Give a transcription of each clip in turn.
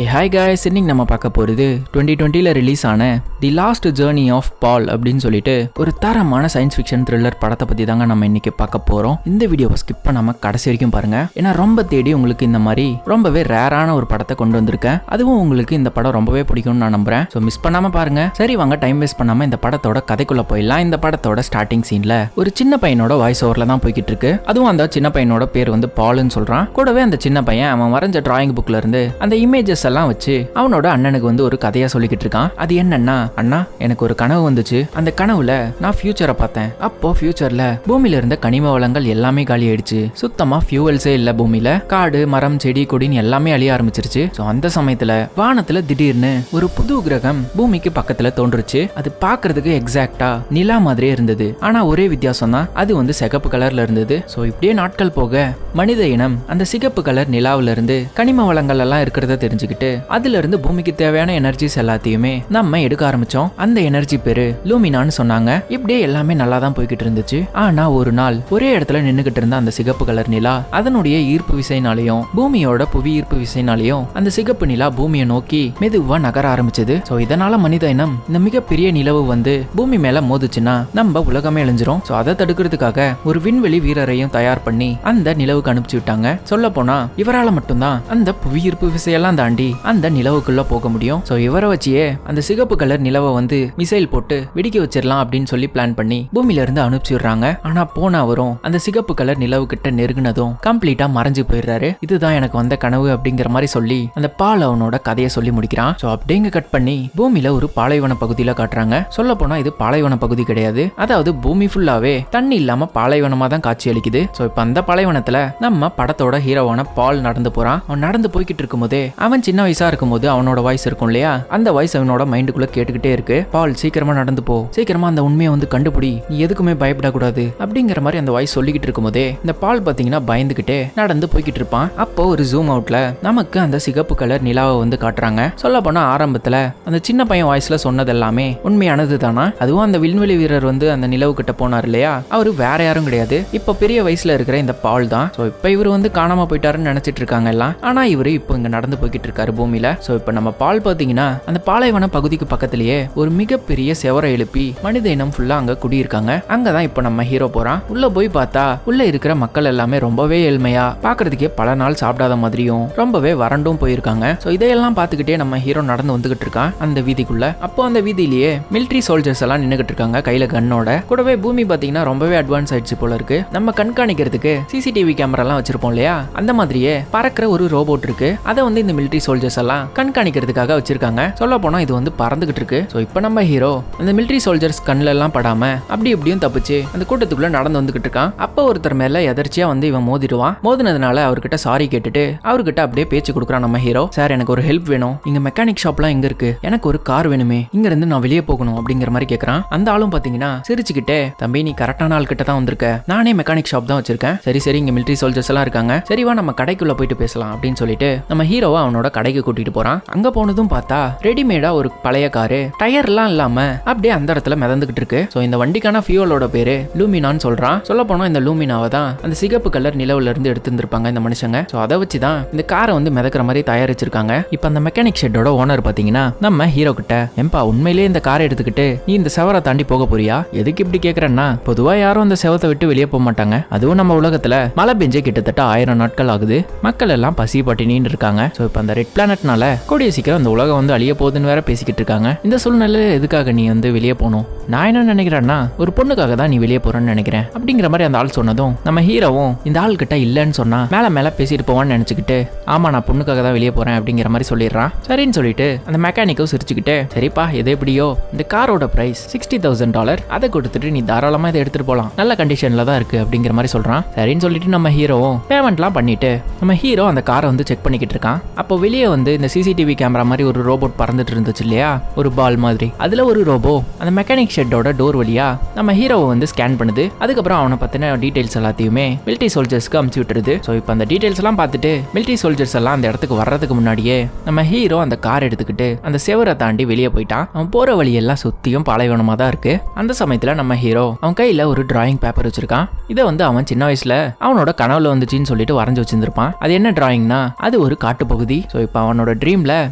Hey hi guys, இன்னைக்கு நம்ம பார்க்க போகிறது 2020 ரிலீஸ் ஆன தி லாஸ்ட் ஜேர்னி ஆஃப் பால் அப்படின்னு சொல்லிட்டு ஒரு தரமான சயின்ஸ் ஃபிக்ஷன் த்ரில்லர் படத்தை பற்றி தாங்க நம்ம இன்னைக்கு பார்க்க போகிறோம். இந்த வீடியோவை ஸ்கிப் பண்ணாம கடைசி வரைக்கும் பாருங்க. ஏன்னா ரொம்ப தேடி உங்களுக்கு இந்த மாதிரி ரொம்பவே ரேரான ஒரு படத்தை கொண்டு வந்திருக்கேன். அதுவும் உங்களுக்கு இந்த படம் ரொம்பவே பிடிக்கும்னு நான் நம்புறேன். ஸோ மிஸ் பண்ணாம பாருங்க. சரி வாங்க, டைம் வேஸ்ட் பண்ணாம இந்த படத்தோட கதைக்குள்ள போயிடலாம். இந்த படத்தோட ஸ்டார்டிங் சீன்ல ஒரு சின்ன பையனோட வாய்ஸ் ஓவர்ல தான் போய்கிட்டு இருக்கு. அதுவும் அந்த சின்ன பையனோட பேர் வந்து பால்னு சொல்றான். கூடவே அந்த சின்ன பையன் அவன் வரைஞ்ச டிராயிங் புக்ல இருந்து அந்த இமேஜஸ் எல்லாம் வச்சு அவனோட அண்ணனுக்கு வந்து ஒரு கதையா சொல்லிக்கிட்டு இருக்கான். அது என்னன்னா, அண்ணா எனக்கு ஒரு கனவு வந்துச்சு. அந்த கனவுல நான் ஃபியூச்சரை பார்த்தேன். அப்போ ஃபியூச்சர்ல பூமியில இருந்த கனிம வளங்கள் எல்லாமே காலி ஆயிடுச்சு. சுத்தமா ஃபியூவல்ஸே இல்ல. பூமியில காடு மரம் செடி கொடின்னு எல்லாமே அழிய ஆரம்பிச்சிருச்சு. சோ அந்த சமயத்துல வானத்துல திடீர்னு ஒரு புது கிரகம் பூமிக்கு பக்கத்துல தோன்றுச்சு. அது பாக்குறதுக்கு எக்ஸாக்டா நிலா மாதிரியே இருந்தது. ஆனா ஒரே வித்தியாசம் தான், அது வந்து சிகப்பு கலர்ல இருந்தது. சோ இப்படியே நாட்கள் போக மனித இனம் அந்த சிகப்பு கலர் நிலாவில இருந்து கனிம வளங்கள் எல்லாம் இருக்கிறத தெரிஞ்சுக்கிட்டு அதுல இருந்து பூமிக்கு தேவையான எனர்ஜிஸ் எல்லாத்தையுமே நம்ம எடுக்க ஆரம்பிச்சோம். அந்த எனர்ஜி பேரு லூமினான்னு சொன்னாங்க. இப்படியே எல்லாமே நல்லா தான் போய்கிட்டு இருந்துச்சு. ஆனா ஒரு நாள் ஒரே இடத்துல நின்னுகிட்டு இருந்த அந்த சிகப்பு கலர் நிலா அதனுடைய ஈர்ப்பு விசைனாலையும் பூமியோட புவி ஈர்ப்பு விசைனாலையும் அந்த சிகப்பு நிலா பூமியை நோக்கி மெதுவா நகர ஆரம்பிச்சது. சோ இதனால மனித இனம் இந்த மிகப்பெரிய நிலவு வந்து பூமி மேல மோதுச்சுன்னா நம்ம உலகமே அழிஞ்சிரும். சோ அதை தடுக்கிறதுக்காக ஒரு விண்வெளி வீரரையும் தயார் பண்ணி அந்த நிலவுக்கு அனுப்பிச்சு விட்டாங்க. சொல்ல போனா இவரால மட்டும்தான் அந்த புவி ஈர்ப்பு விசையெல்லாம் தாண்டி அந்த நிலவுக்குள்ள போக முடியும். சோ இவரை வச்சியே அந்த சிகப்பு கலர் நிலவை வந்து மிசைல் போட்டு வெடிக்க வச்சிடலாம் அப்படின்னு சொல்லி பிளான் பண்ணி பூமியில இருந்து அனுப்பிச்சிடுறாங்க. ஆனா போன அவரும் அந்த சிகப்பு கலர் நிலவு கிட்ட நெருங்கினதும் கம்ப்ளீட்டா மறைஞ்சு போயிடுறாரு. இதுதான் எனக்கு வந்த கனவு அப்படிங்கிற மாதிரி சொல்லி அந்த பால் அவனோட கதையை சொல்லி முடிக்கிறான். சோ அப்படிங்க கட் பண்ணி பூமியில ஒரு பாலைவன பகுதியில காட்டுறாங்க. சொல்ல போனா இது பாலைவன பகுதி கிடையாது. அதாவது பூமி ஃபுல்லாவே தண்ணி இல்லாம பாலைவனமா தான் காட்சி அளிக்குது. சோ இப்ப அந்த பாலைவனத்துல நம்ம படத்தோட ஹீரோவான பால் நடந்து போறான். அவன் நடந்து போய்கிட்டு இருக்கும் போதே அவன் சின்ன வயசா இருக்கும் போது அவனோட வாய்ஸ் இருக்கும் இல்லையா, அந்த வாய்ஸ் அவனோட மைண்டுக்குள்ள கேட்டுக்கிட்டே இருக்கு. பால் சீக்கிரமா நடந்து போ, சீக்கிரமா அந்த உண்மையை வந்து கண்டுபிடி, நீ எதுக்குமே பயப்படக்கூடாது அப்படிங்கிற மாதிரி அந்த வாய்ஸ் சொல்லிக்கிட்டு இருக்கும் போதே இந்த பால் பாத்தீங்கன்னா பயந்துகிட்டே நடந்து போய்கிட்டு இருப்பான். அப்போ ஒரு ஜூம் அவுட்ல நமக்கு அந்த சிகப்பு கலர் நிலாவை வந்து காட்டுறாங்க. சொல்ல போனா ஆரம்பத்துல அந்த சின்ன பையன் வாய்ஸ்ல சொன்னது எல்லாமே உண்மையானது தானா. அதுவும் அந்த விண்வெளி வீரர் வந்து அந்த நிலவு கிட்ட போனார் இல்லையா, அவரு வேற யாரும் கிடையாது, இப்ப பெரிய வயசுல இருக்கிற இந்த பால் தான். சோ இப்ப இவரு வந்து காணாம போயிட்டாருன்னு நினைச்சிட்டு இருக்காங்க எல்லாம். ஆனா இவரு இப்போ இங்க நடந்து போய்கிட்டு இருக்காரு பூமியில. சோ இப்ப நம்ம பால் பாத்தீங்கன்னா அந்த பாலைவன பகுதிக்கு பக்கத்திலேயே ஒரு மிகப்பெரிய செவரை எழுப்பி மனித இனம் ஃபுல்லா அங்க குடியிருக்காங்க. அங்கதான் இப்ப நம்ம ஹீரோ போறான். உள்ள போய் பார்த்தா உள்ள இருக்கிற மக்கள் எல்லாமே ரொம்பவே ஏழ்மையா, பாக்குறதுக்கே பல நாள் சாப்பிடாத மாதிரியும் ரொம்பவே வறண்டும் போயிருக்காங்க. சோ இதையெல்லாம் பாத்துக்கிட்டே நம்ம ஹீரோ நடந்து வந்துகிட்டு இருக்கான் அந்த வீதிக்குள்ள. அப்போ அந்த வீதியிலேயே மிலிட்டரி சோல்ஜர்ஸ் எல்லாம் நின்னுகிட்டு இருக்காங்க கையில கன்னோட. கூடவே பூமி பாத்தீங்கன்னா ரொம்பவே அட்வான்ஸ் ஆயிடுச்சு போல இருக்கு. நம்ம கண்காணிக்கிறதுக்கு சிசிடிவி கேமரா எல்லாம் வச்சிருப்போம் இல்லையா, அந்த மாதிரியே பறக்கிற ஒரு ரோபோட் இருக்கு. அதை வந்து இந்த மிலிட்டரி சோல்ஜர்ஸ் எல்லாம் கண்காணிக்கிறதுக்காக வச்சிருக்காங்க. சொல்ல போனா இது வந்து பறந்துகிட்டு இருக்கு. சோ இப்போ நம்ம ஹீரோ அந்த மிலிட்டரி சோல்ஜர்ஸ் கண்ணுல எல்லாம் படாம அப்படி இப்படியும் தப்பிச்சு அந்த கூட்டத்துக்குள்ள நடந்து வந்துகிட்டு இருக்கான். அப்போ ஒருத்தர் மேல எதர்ச்சியா வந்து இவன் மோதிடுவான். மோதினதுனால அவர்கிட்ட சாரி கேட்டுட்டு அவர்கிட்ட அப்படியே பேச்சு கொடுக்குறான் நம்ம ஹீரோ. சார் எனக்கு ஒரு ஹெல்ப் வேணும், இங்க மெக்கானிக் ஷாப்லாம் எங்க இருக்கு, எனக்கு ஒரு கார் வேணுமே, இங்க இருந்து நான் வெளியே போகணும் அப்படிங்கிற மாதிரி கேட்கறான். அந்த ஆளும் பாத்தீங்கன்னா சிரிச்சுக்கிட்டே, தம்பி நீ கரெக்டான ஆள் கிட்ட தான் வந்திருக்க, நானே மெக்கானிக் ஷாப் தான் வச்சிருக்கேன். சரி சரி, இங்க மிலிட்டரி சோல்ஜர்ஸ் எல்லாம் இருக்காங்க, சரிவா நம்ம கடைக்குள்ள போயிட்டு பேசலாம் அப்படின்னு சொல்லிட்டு நம்ம ஹீரோவை அவனோட கடைக்கு கூட்டிட்டு போறான். அங்க போனதும் பார்த்தா ரெடிமேடா ஒரு பழைய காரு, டயர் எல்லாம் இல்லாம அப்படியே அந்த இடத்துல மிதந்துகிட்டு இருக்கு. சோ இந்த வண்டிக்கான ஃபியூவலோட பேரு லூமினான்னு சொல்றான். சொல்ல போனா இந்த லூமினாவை தான் அந்த சிகப்பு கலர் நிலவுல இருந்து எடுத்திருந்திருப்பாங்க இந்த மனுஷங்க. சோ அதை வச்சுதான் இந்த காரை வந்து மிதக்கிற மாதிரி தயாரிச்சிருக்காங்க. இப்ப அந்த மெக்கானிக் ஷெட்டோட ஓனர் பாத்தீங்கன்னா நம்ம ஹீரோ கிட்ட, ஏம்பா உண்மையிலேயே இந்த காரை எடுத்துக்கிட்டு நீ இந்த செவரை தாண்டி போக போறியா, எதுக்கு இப்படி கேக்குறேன்னா, பொதுவா யாரும் அந்த செவத்தை விட்டு வெளியே போக மாட்டாங்க. அதுவும் நம்ம உலகத்துல மழை பெஞ்சே கிட்டத்தட்ட 1000 நாட்கள் ஆகுது. மக்கள் எல்லாம் பசி பட்டினின்னு இருக்காங்க. சோ இப்ப அந்த ரெட் பிளானட்னால கூடிய சீக்கிரம் அந்த உலகம் வந்து அழிய போகுதுன்னு வேற பேசிக்கிட்டு இருக்காங்க. இந்த சூழ்நிலை எதுக்காக நீ வந்து வெளியே போகணும், நான் என்ன நினைக்கிறேன்னா ஒரு பொண்ணுக்காக தான் நீ வெளியே போறேன்னு நினைக்கிறேன் அப்படிங்கிற மாதிரி அந்த ஆள் சொன்னதும் நம்ம ஹீரோவும் இந்த ஆள் கிட்ட இல்லன்னு சொன்னா மேல மேல பேசிட்டு போவான்னு நினைச்சுக்கிட்டு, ஆமா நான் பொண்ணுக்காக தான் வெளியே போறேன் அப்படிங்கிற மாதிரி சொல்லிடுறான். சரின்னு சொல்லிட்டு அந்த மெக்கானிக்கும் சிரிச்சுக்கிட்டு, சரிப்பா எது எப்படியோ இந்த காரோட பிரைஸ் $60,000, அதை கொடுத்துட்டு நீ தாராளமா இதை எடுத்துட்டு போலாம், நல்ல கண்டிஷன்ல தான் இருக்கு அப்படிங்கிற மாதிரி சொல்றான். சரின்னு சொல்லிட்டு நம்ம ஹீரோவும் பேமெண்ட்லாம் பண்ணிட்டு நம்ம ஹீரோ அந்த காரை வந்து செக் பண்ணிக்கிட்டு இருக்கான். அப்போ வெளியே வந்து இந்த சிசிடிவி கேமரா மாதிரி ஒரு ரோபோட் பறந்துட்டு இருந்துச்சு இல்லையா, ஒரு பால் மாதிரி. அதுல ஒரு ரோபோ அந்த மெக்கானிக் ஷெட்டோட டோர் வழியா நம்ம ஹீரோவை வந்து ஸ்கேன் பண்ணுது. அதுக்கப்புறம் அவனை பத்தின டீடைல்ஸ் எல்லாத்தையுமே மிலிட்டரி சோல்ஜர்ஸ்க்கு அமுச்சு விட்டுருது. ஸோ இப்போ அந்த டீடைல்ஸ் எல்லாம் பார்த்துட்டு மிலிட்டரி சோல்ஜர்ஸ் எல்லாம் அந்த இடத்துக்கு வர்றதுக்கு முன்னாடியே நம்ம ஹீரோ அந்த கார் எடுத்துக்கிட்டு அந்த செவரை தாண்டி வெளியே போயிட்டான். அவன் போற வழியெல்லாம் சுத்தியும் பாலைவனமா தான் இருக்கு. அந்த சமயத்துல நம்ம ஹீரோ அவன் கையில ஒரு டிராயிங் பேப்பர் வச்சிருக்கான். இதை வந்து அவன் சின்ன வயசுல அவனோட கனவுல வந்துச்சுன்னு சொல்லிட்டு வரைஞ்சு வச்சிருந்திருப்பான். அது என்ன டிராயிங்னா அது ஒரு காட்டு பகுதி. ஸோ இப்போ அவனோட ட்ரீம்ல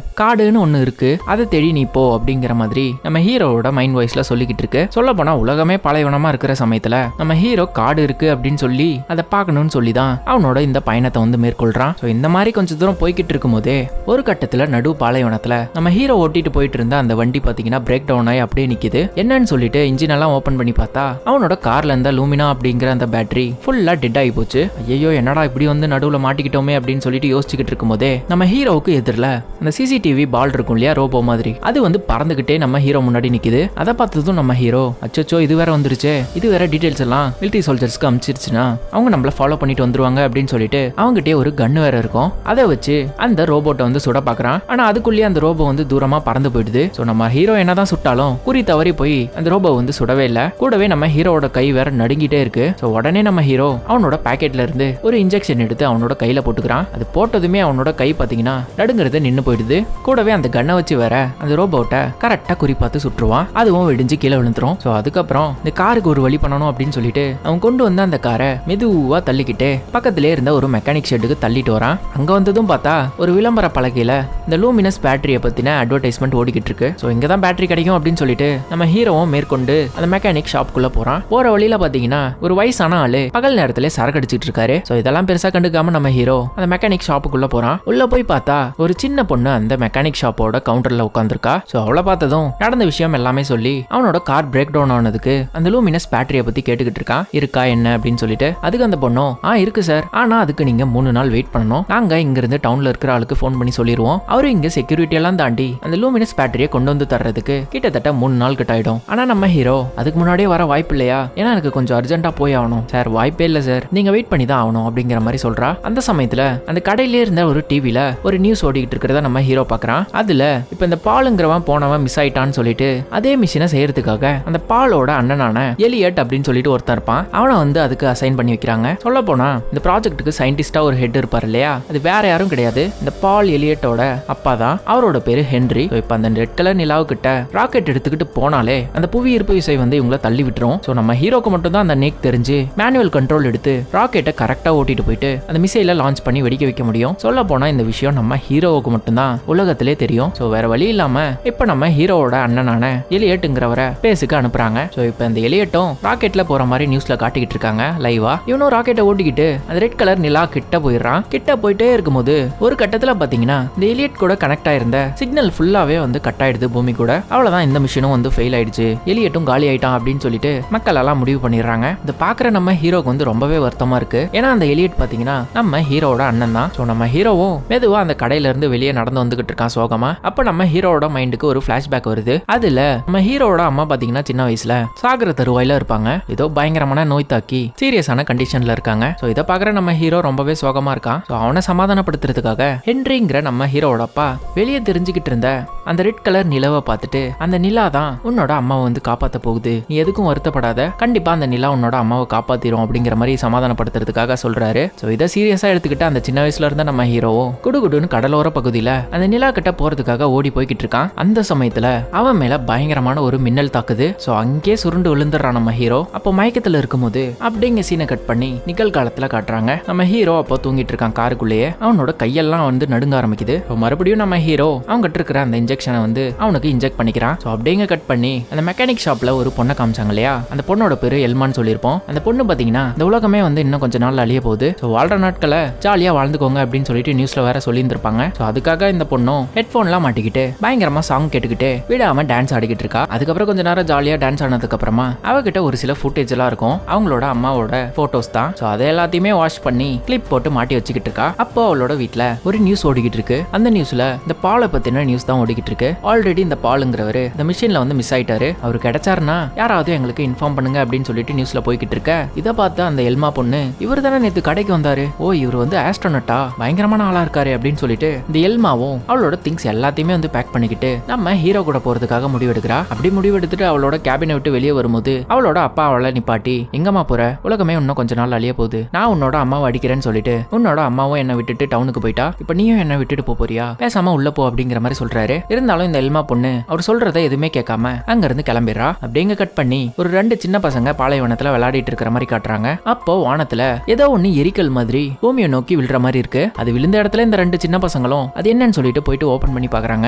காடுன்னு ஒன்று இருக்கு, அதை தேடி நீ போ அப்படிங்கிற மாதிரி நம்ம ஹீரோவோட மைண்ட் வாய்ஸ்ல சொல்லிக்கிட்டு இருக்கு. சொல்ல போனா உலகமே பாலைவனமா இருக்கிற சமயத்துல நம்ம ஹீரோ காடு இருக்கு அப்படின்னு சொல்லி அதை பார்க்கணும்னு சொல்லி தான் அவனோட இந்த பயணத்தை வந்து மேற்கொள்றான். ஸோ இந்த மாதிரி கொஞ்சம் தூரம் போய்கிட்டு இருக்கும் போதே ஒரு கட்டத்துல நடு பாலைவனத்துல நம்ம ஹீரோ ஓட்டிட்டு போயிட்டு இருந்த அந்த வண்டி பாத்தீங்கன்னா பிரேக் டவுன் ஆகி அப்படியே நிக்குது. என்னன்னு சொல்லிட்டு இன்ஜின் எல்லாம் ஓபன் பண்ணி பார்த்தா அவனோட கார்ல இருந்த லூமினா அப்படிங்கிற அந்த பேட்டரி ஃபுல்லா டெட் ஆகி போச்சு. ஐயோ என்னடா இப்படி வந்து நடுவுல மாட்டிக்கிட்டோமே அப்படின்னு சொல்லிட்டு யோசிச்சுக்கிட்டு இருக்கும் போதே நம்ம ஹீரோவுக்கு எதிரில் அந்த சிசிடிவி பால் இருக்கும் இல்லையா, ரோபோ மாதிரி, அது வந்து பறந்துகிட்டே நம்ம ஹீரோ முன்னாடி நிக்குது. அதை பார்த்ததும் நம்ம ஹீரோ அச்சோ இது வேற வந்துருச்சு, இது வேற டீடைல்ஸ் எல்லாம் மிலிட்டரி சோல்ஜர்ஸ்க்கு அமிச்சிருச்சுன்னா அவங்க நம்மள ஃபாலோ பண்ணிட்டு வந்துருவாங்க அப்படின்னு சொல்லிட்டு அவங்ககிட்டயே ஒரு கன் வேற இருக்கும். அதை வச்சு அந்த ரோபோட்டை வந்து சுட பாக்குறான். ஆனா அதுக்குள்ளேயே அந்த ரோபோ வந்து தூரமா பறந்து போயிடுது. ஸோ நம்ம ஹீரோ என்னதான் சுட்டாலும் குறி தவறி போய் அந்த ரோபோ வந்து சுடவே இல்லை. கூடவே நம்ம ஹீரோவோட கை வேற நடுங்கிட்டே இருக்கு. ஸோ உடனே நம்ம ஹீரோ அவனோட பாக்கெட்ல இருந்து ஒரு இன்ஜெக்ஷன் எடுத்து அவனோட கையில போட்டுக்கிறான். அது போட்டதுமே அவனோட கை பாத்தீங்கன்னா நடுங்கிறது நின்னு போயிடுது. கூடவே அந்த கண்ணை வச்சு வேற அந்த ரோபோட்டை கரெக்டா குறி பார்த்து சுட்டுருவான். அதுவும் வெடிஞ்சு கீழே விழுந்துரும். ஸோ அதுக்கப்புறம் இந்த காருக்கு ஒரு வழி பண்ணணும் அப்படின்னு சொல்லிட்டு அவன் கொண்டு வந்த அந்த காரை மெதுவா தள்ளிக்கிட்டு பக்கத்திலே இருந்த ஒரு மெக்கானிக் ஷெட்டுக்கு தள்ளிட்டு வரான். அங்க வந்ததும் பார்த்தா ஒரு விளம்பர பலகையில இந்த லூமினஸ் பேட்டரியை பத்தின அட்வர்டைஸ்மெண்ட் ஓடிக்கிட்டு இருக்கு. ஸோ இங்க தான் பேட்டரி கிடைக்கும் அப்படின்னு சொல்லிட்டு நம்ம ஹீரோவும் மேற்கொண்டு அந்த மெக்கானிக் ஷாப்புக்குள்ள போறான். போற வழியில பாத்தீங்கன்னா ஒரு வயசான ஆளு பகல் நேரத்துல சரக்கு அடிச்சிட்டு இருக்காரு. ஸோ இதெல்லாம் பெருசா கண்டுக்காம நம்ம ஹீரோ அந்த மெக்கானிக் ஷாப்புக்குள்ள போறான். உள்ள போய் பார்த்தா ஒரு சின்ன பொண்ணு அந்த மெக்கானிக் ஷாப்போட கவுண்டர்ல உட்காந்துருக்கா. ஸோ அவளை பார்த்ததும் நடந்த விஷயம் எல்லாமே சொல்லி அவனோட கார் பிரேக் டவுன் ஆனதுக்கு அந்த லூமினஸ் பேட்டரியை பத்தி கேட்டுக்கிட்டு இருக்கான். இருக்கா என்ன அப்படின்னு சொல்லிட்டு அதுக்கு அந்த பொண்ணும் இருக்கு சார், ஆனா அதுக்கு நீங்க 3 நாள் வெயிட் பண்ணணும். நாங்க இங்க இருந்து டவுன்ல இருக்கிற ஆளுக்கு ஃபோன் பண்ணி சொல்லிடுவோம். அவரு இங்க செக்யூரிட்டி எல்லாம் தாண்டி அந்த லூமினஸ் பேட்டரியை கொண்டு வந்து தர்றதுக்கு கிட்டத்தட்ட 3 நாள் கிட்ட ஆயிடும். ஆனா நம்ம ஹீரோ அதுக்கு முன்னாடியே வர வாய்ப்பு இல்லையா, ஏன்னா எனக்கு கொஞ்சம் அர்ஜென்ட்டா போய் ஆகணும் சார். வாய்ப்பே இல்லை சார், நீங்க வெயிட் பண்ணி தான் ஆகணும் அப்படிங்கிற மாதிரி சொல்றா. அந்த சமயத்துல அந்த கடையிலே இருந்த ஒரு டிவில ஒரு நியூஸ் ஓடிக்கிட்டு இருக்கிறத நம்ம ஹீரோ பாக்குறான். அதுல இப்ப இந்த பாலுங்கிறவன் போனவன் மிஸ் ஆயிட்டான்னு சொல்லிட்டு அதே மிஷினை செய்யறதுக்காக அந்த பாலோட அண்ணனான எலியட் அப்படின்னு சொல்லிட்டு ஒருத்தன் இருப்பான். அவனை வந்து அதுக்கு அசைன் பண்ணி வைக்கிறாங்க. சொல்ல போனா இந்த ப்ராஜெக்ட்டுக்கு சயின்டிஸ்டா ஒரு ஹெட் இருப்பார் இல்லையா, அது வேற யாரும் கிடையாது, இந்த பால் எலியட்டோட அப்பா தான். அவரோட பேரு ஹென்றி. இப்ப அந்த ரெட் கலர் நிலாவு கிட்ட ராக்கெட் எடுத்துக்கிட்டு போனாலே அந்த புவி ஈர்ப்பு விசை வந்து இவங்களை தள்ளி விட்டுரும். சோ நம்ம ஹீரோக்கு மட்டும் தான் அந்த நேக் தெரிஞ்சு மேனுவல் கண்ட்ரோல் எடுத்து ராக்கெட்டை கரெக்டா ஓட்டிட்டு போயிட்டு அந்த மிசைல லான்ச் பண்ணி வெடிக்க வைக்க முடியும். சொல்ல போனா இந்த விஷயம் நம்ம ஹீரோவுக்கு மட்டும்தான் உலகத்திலே தெரியும். சோ வேற வழி இல்லாம இப்ப நம்ம ஹீரோவோட அண்ணனான எலியட்டுங்கிறவரை பேஸுக்கு அனுப்புறாங்க. சோ இப்ப இந்த எலியட்டும் ராக்கெட்ல போற மாதிரி நியூஸ்ல காட்டிக்கிட்டு இருக்காங்க லைவா. இவனும் ராக்கெட்டை ஓட்டிக்கிட்டு அந்த ரெட் கலர் நிலா கிட்ட போயிடுறான். கிட்ட போயிட்டே இருக்கும்போது ஒரு கட்டத்துல பாத்தீங்கன்னா இந்த எலியட் கூட கனெக்ட் ஆயிருந்த சிக்னல் ஃபுல்லாவே வந்து கட் ஆயிடுது பூமி கூட. அவ்வளவுதான், இந்த மிஷினும் வந்து ஃபெயில் ஆயிடுச்சு, எலியட்டும் காலி ஆயிட்டான் அப்படின்னு சொல்லிட்டு மக்கள் எல்லாம் முடிவு பண்ணிடுறாங்க. இந்த பாக்குற நம்ம ஹீரோக்கு வந்து ரொம்பவே வருத்தமா இருக்கு. ஏன்னா அந்த எலியட் பாத்தீங்கன்னா நம்ம ஹீரோவோட அண்ணன் தான். சோ நம்ம ஹீரோவும் மெதுவா அந்த கடையில இருந்து வெளியே நடந்து வந்துகிட்டு இருக்கான் சோகமா. அப்ப நம்ம ஹீரோவோட மைண்டுக்கு ஒரு பிளாஷ்பேக் வருது. அதுல நம்ம ஹீரோவோட அம்மா பாத்தீங்கன்னா சின்ன வயசுல சாகர தருவாயில இருப்பாங்க. ஏதோ பயங்கரமான நோய் தாக்கி சீரியஸான கண்டிஷன்ல இருக்காங்க. சோ இத பாக்குற நம்ம ஹீரோ ரொம்பவே சோகமா இருக்கான். சோ அவனை சமாதானப்படுத்துறதுக்காக ஹென்ரிங்கிற நம்ம ஹீரோவோட அப்பா வெளியே தெரிஞ்சுக்கிட்டு இருந்த அந்த ரெட் கலர் நிலவை பார்த்துட்டு அந்த நிலா தான் உன்னோட அம்மாவை வந்து காப்பாத்த போகுது, நீ எதுக்கும் வருத்தப்படாத, கண்டிப்பா அந்த நிலா உன்னோட அம்மாவை காப்பாத்திரும் அப்படிங்கிற மாதிரி சமாதானப்படுத்துறதுக்காக சொல்றாரு. சோ இதை சீரியஸா எடுத்துக்கிட்டு அந்த சின்ன வயசுல இருந்த நம்ம ஹீரோவும் குடுகுடுன்னு கடலோர பகுதியில அந்த நிலா கிட்ட போறதுக்காக ஓடி போய்கிட்டு இருக்கான். அந்த சமயத்துல அவன் மேல பயங்கரமான ஒரு மின்னல் தாக்குது. சோ அங்கே சுருண்டு விழுந்துடுறான் நம்ம ஹீரோ. அப்போ மயக்கத்துல இருக்கும்போது அப்படிங்க சீனை கட் பண்ணி நிகழ்காலத்துல காட்டுறாங்க. நம்ம ஹீரோ அப்போ தூங்கிட்டு இருக்கான் காருக்குள்ளேயே. அவனோட கையெல்லாம் வந்து நடுங்க ஆரம்பிக்குது. மறுபடியும் நம்ம ஹீரோ அவங்க கிட்ட இருக்கிற அந்த இன்ஜெக்ஷனை வந்து அவனுக்கு இன்ஜெக்ட் பண்ணிக்கிறான். சோ அப்படிங்க கட் பண்ணி அந்த மெக்கானிக் ஷாப்ல ஒரு பொண்ணை காமிச்சாங்க இல்லையா, அந்த பொண்ணோட பேரு எல்மான்னு சொல்லியிருப்போம். அந்த பொண்ணு பாத்தீங்கன்னா இந்த உலகமே வந்து இன்னும் கொஞ்ச நாள் அழிய போகுது, சோ வாழ்ற நாட்களை ஜாலியா வாழ்ந்துக்கோங்க அப்படின்னு சொல்லிட்டு நியூஸ்ல வேற சொல்லியிருந்திருப்பாங்க. சோ அதுக்காக இந்த பொண்ணும் ஹெட்போன்லாம் மாட்டிக்கிட்டு பயங்கரமா சாங் கேட்டுக்கிட்டு விடாம டான்ஸ் ஆடிக்கிட்டு இருக்கா. அதுக்கப்புறம் கொஞ்ச நேரம் ஜாலியா டான்ஸ் ஆனதுக்கு அப்புறமா அவகிட்ட ஒரு சில ஃபுட்டேஜ் எல்லாம் இருக்கும், அவங்களோட அம்மாவோட போட்டோஸ் தான். சோ அதை எல்லாத்தையுமே வாஷ் பண்ணி கிளிப் போட்டு மாட்டி வச்சுக்கிட்டு இருக்கா. அப்போ அவளோட வீட்டுல ஒரு நியூஸ் ஓடிக்கிட்டு இருக்கு. அந்த நியூஸ்ல இந்த பாலை பத்தின நியூஸ் தான் ஓடிக்கிட்டு இருக்கு. ஆல்ரெடி இந்த பாலுங்கிறவரு இந்த மிஷின்ல வந்து மிஸ் ஆயிட்டாரு, அவரு கிடைச்சாருன்னா யாராவது எங்களுக்கு இன்ஃபார்ம் பண்ணுங்க அப்படின்னு சொல்லிட்டு நியூஸ்ல போய்கிட்டு இருக்க. இதை பார்த்து அந்த எல்மா பொண்ணு இவர் தானே நேத்து கடைக்கு வந்தாரு, ஓ இவர் வந்து ஆஸ்ட்ரோனட்டா, பயங்கரமான ஆளா இருக்காரு அப்படின்னு சொல்லிட்டு இந்த எல்மாவும் அவளோட திங்ஸ் எல்லாத்தையுமே வந்து பேக் பண்ணிக்கிட்டு நம்ம ஹீரோ கூட போறதுக்காக முடிவெடுக்கிறா. அப்படி முடிவெடுத்துட்டு அவளோட கேபினை விட்டு வெளியே வரும்போது அவளோட அப்பா அவளை நிப்பாட்டி, எங்கம்மா போற, உலகமே இன்னும் கொஞ்ச நாள் அழிய போகுது, நான் உன்னோட அம்மாவை அடிக்கிறேன்னு சொல்லிட்டு உன்னோட அம்மாவும் என்ன விட்டுட்டு டவுனுக்கு போயிட்டா, இப்ப நீயும் என்ன விட்டுட்டு போறியா, பேசாம உள்ள போ அப்படிங்கிற மாதிரி சொல்றாரு. இருந்தாலும் இந்த எல்மா பொண்ணு அவர் சொல்றதை எதுவுமே கேட்காம அங்க இருந்து கிளம்பிடுறா. அப்படிங்க கட் பண்ணி ஒரு 2 சின்ன பசங்க பாலைவனத்துல விளையாடிட்டு இருக்கிற மாதிரி காட்டுறாங்க. அப்போ வானத்துல ஏதோ ஒண்ணு எரிக்கல் மாதிரி பூமியை நோக்கி விழுற மாதிரி இருக்கு. அது விழுந்த இடத்துல இந்த 2 சின்ன பசங்களும் அது என்னன்னு சொல்லிட்டு போயிட்டு ஓபன் பண்ணி பாக்குறாங்க.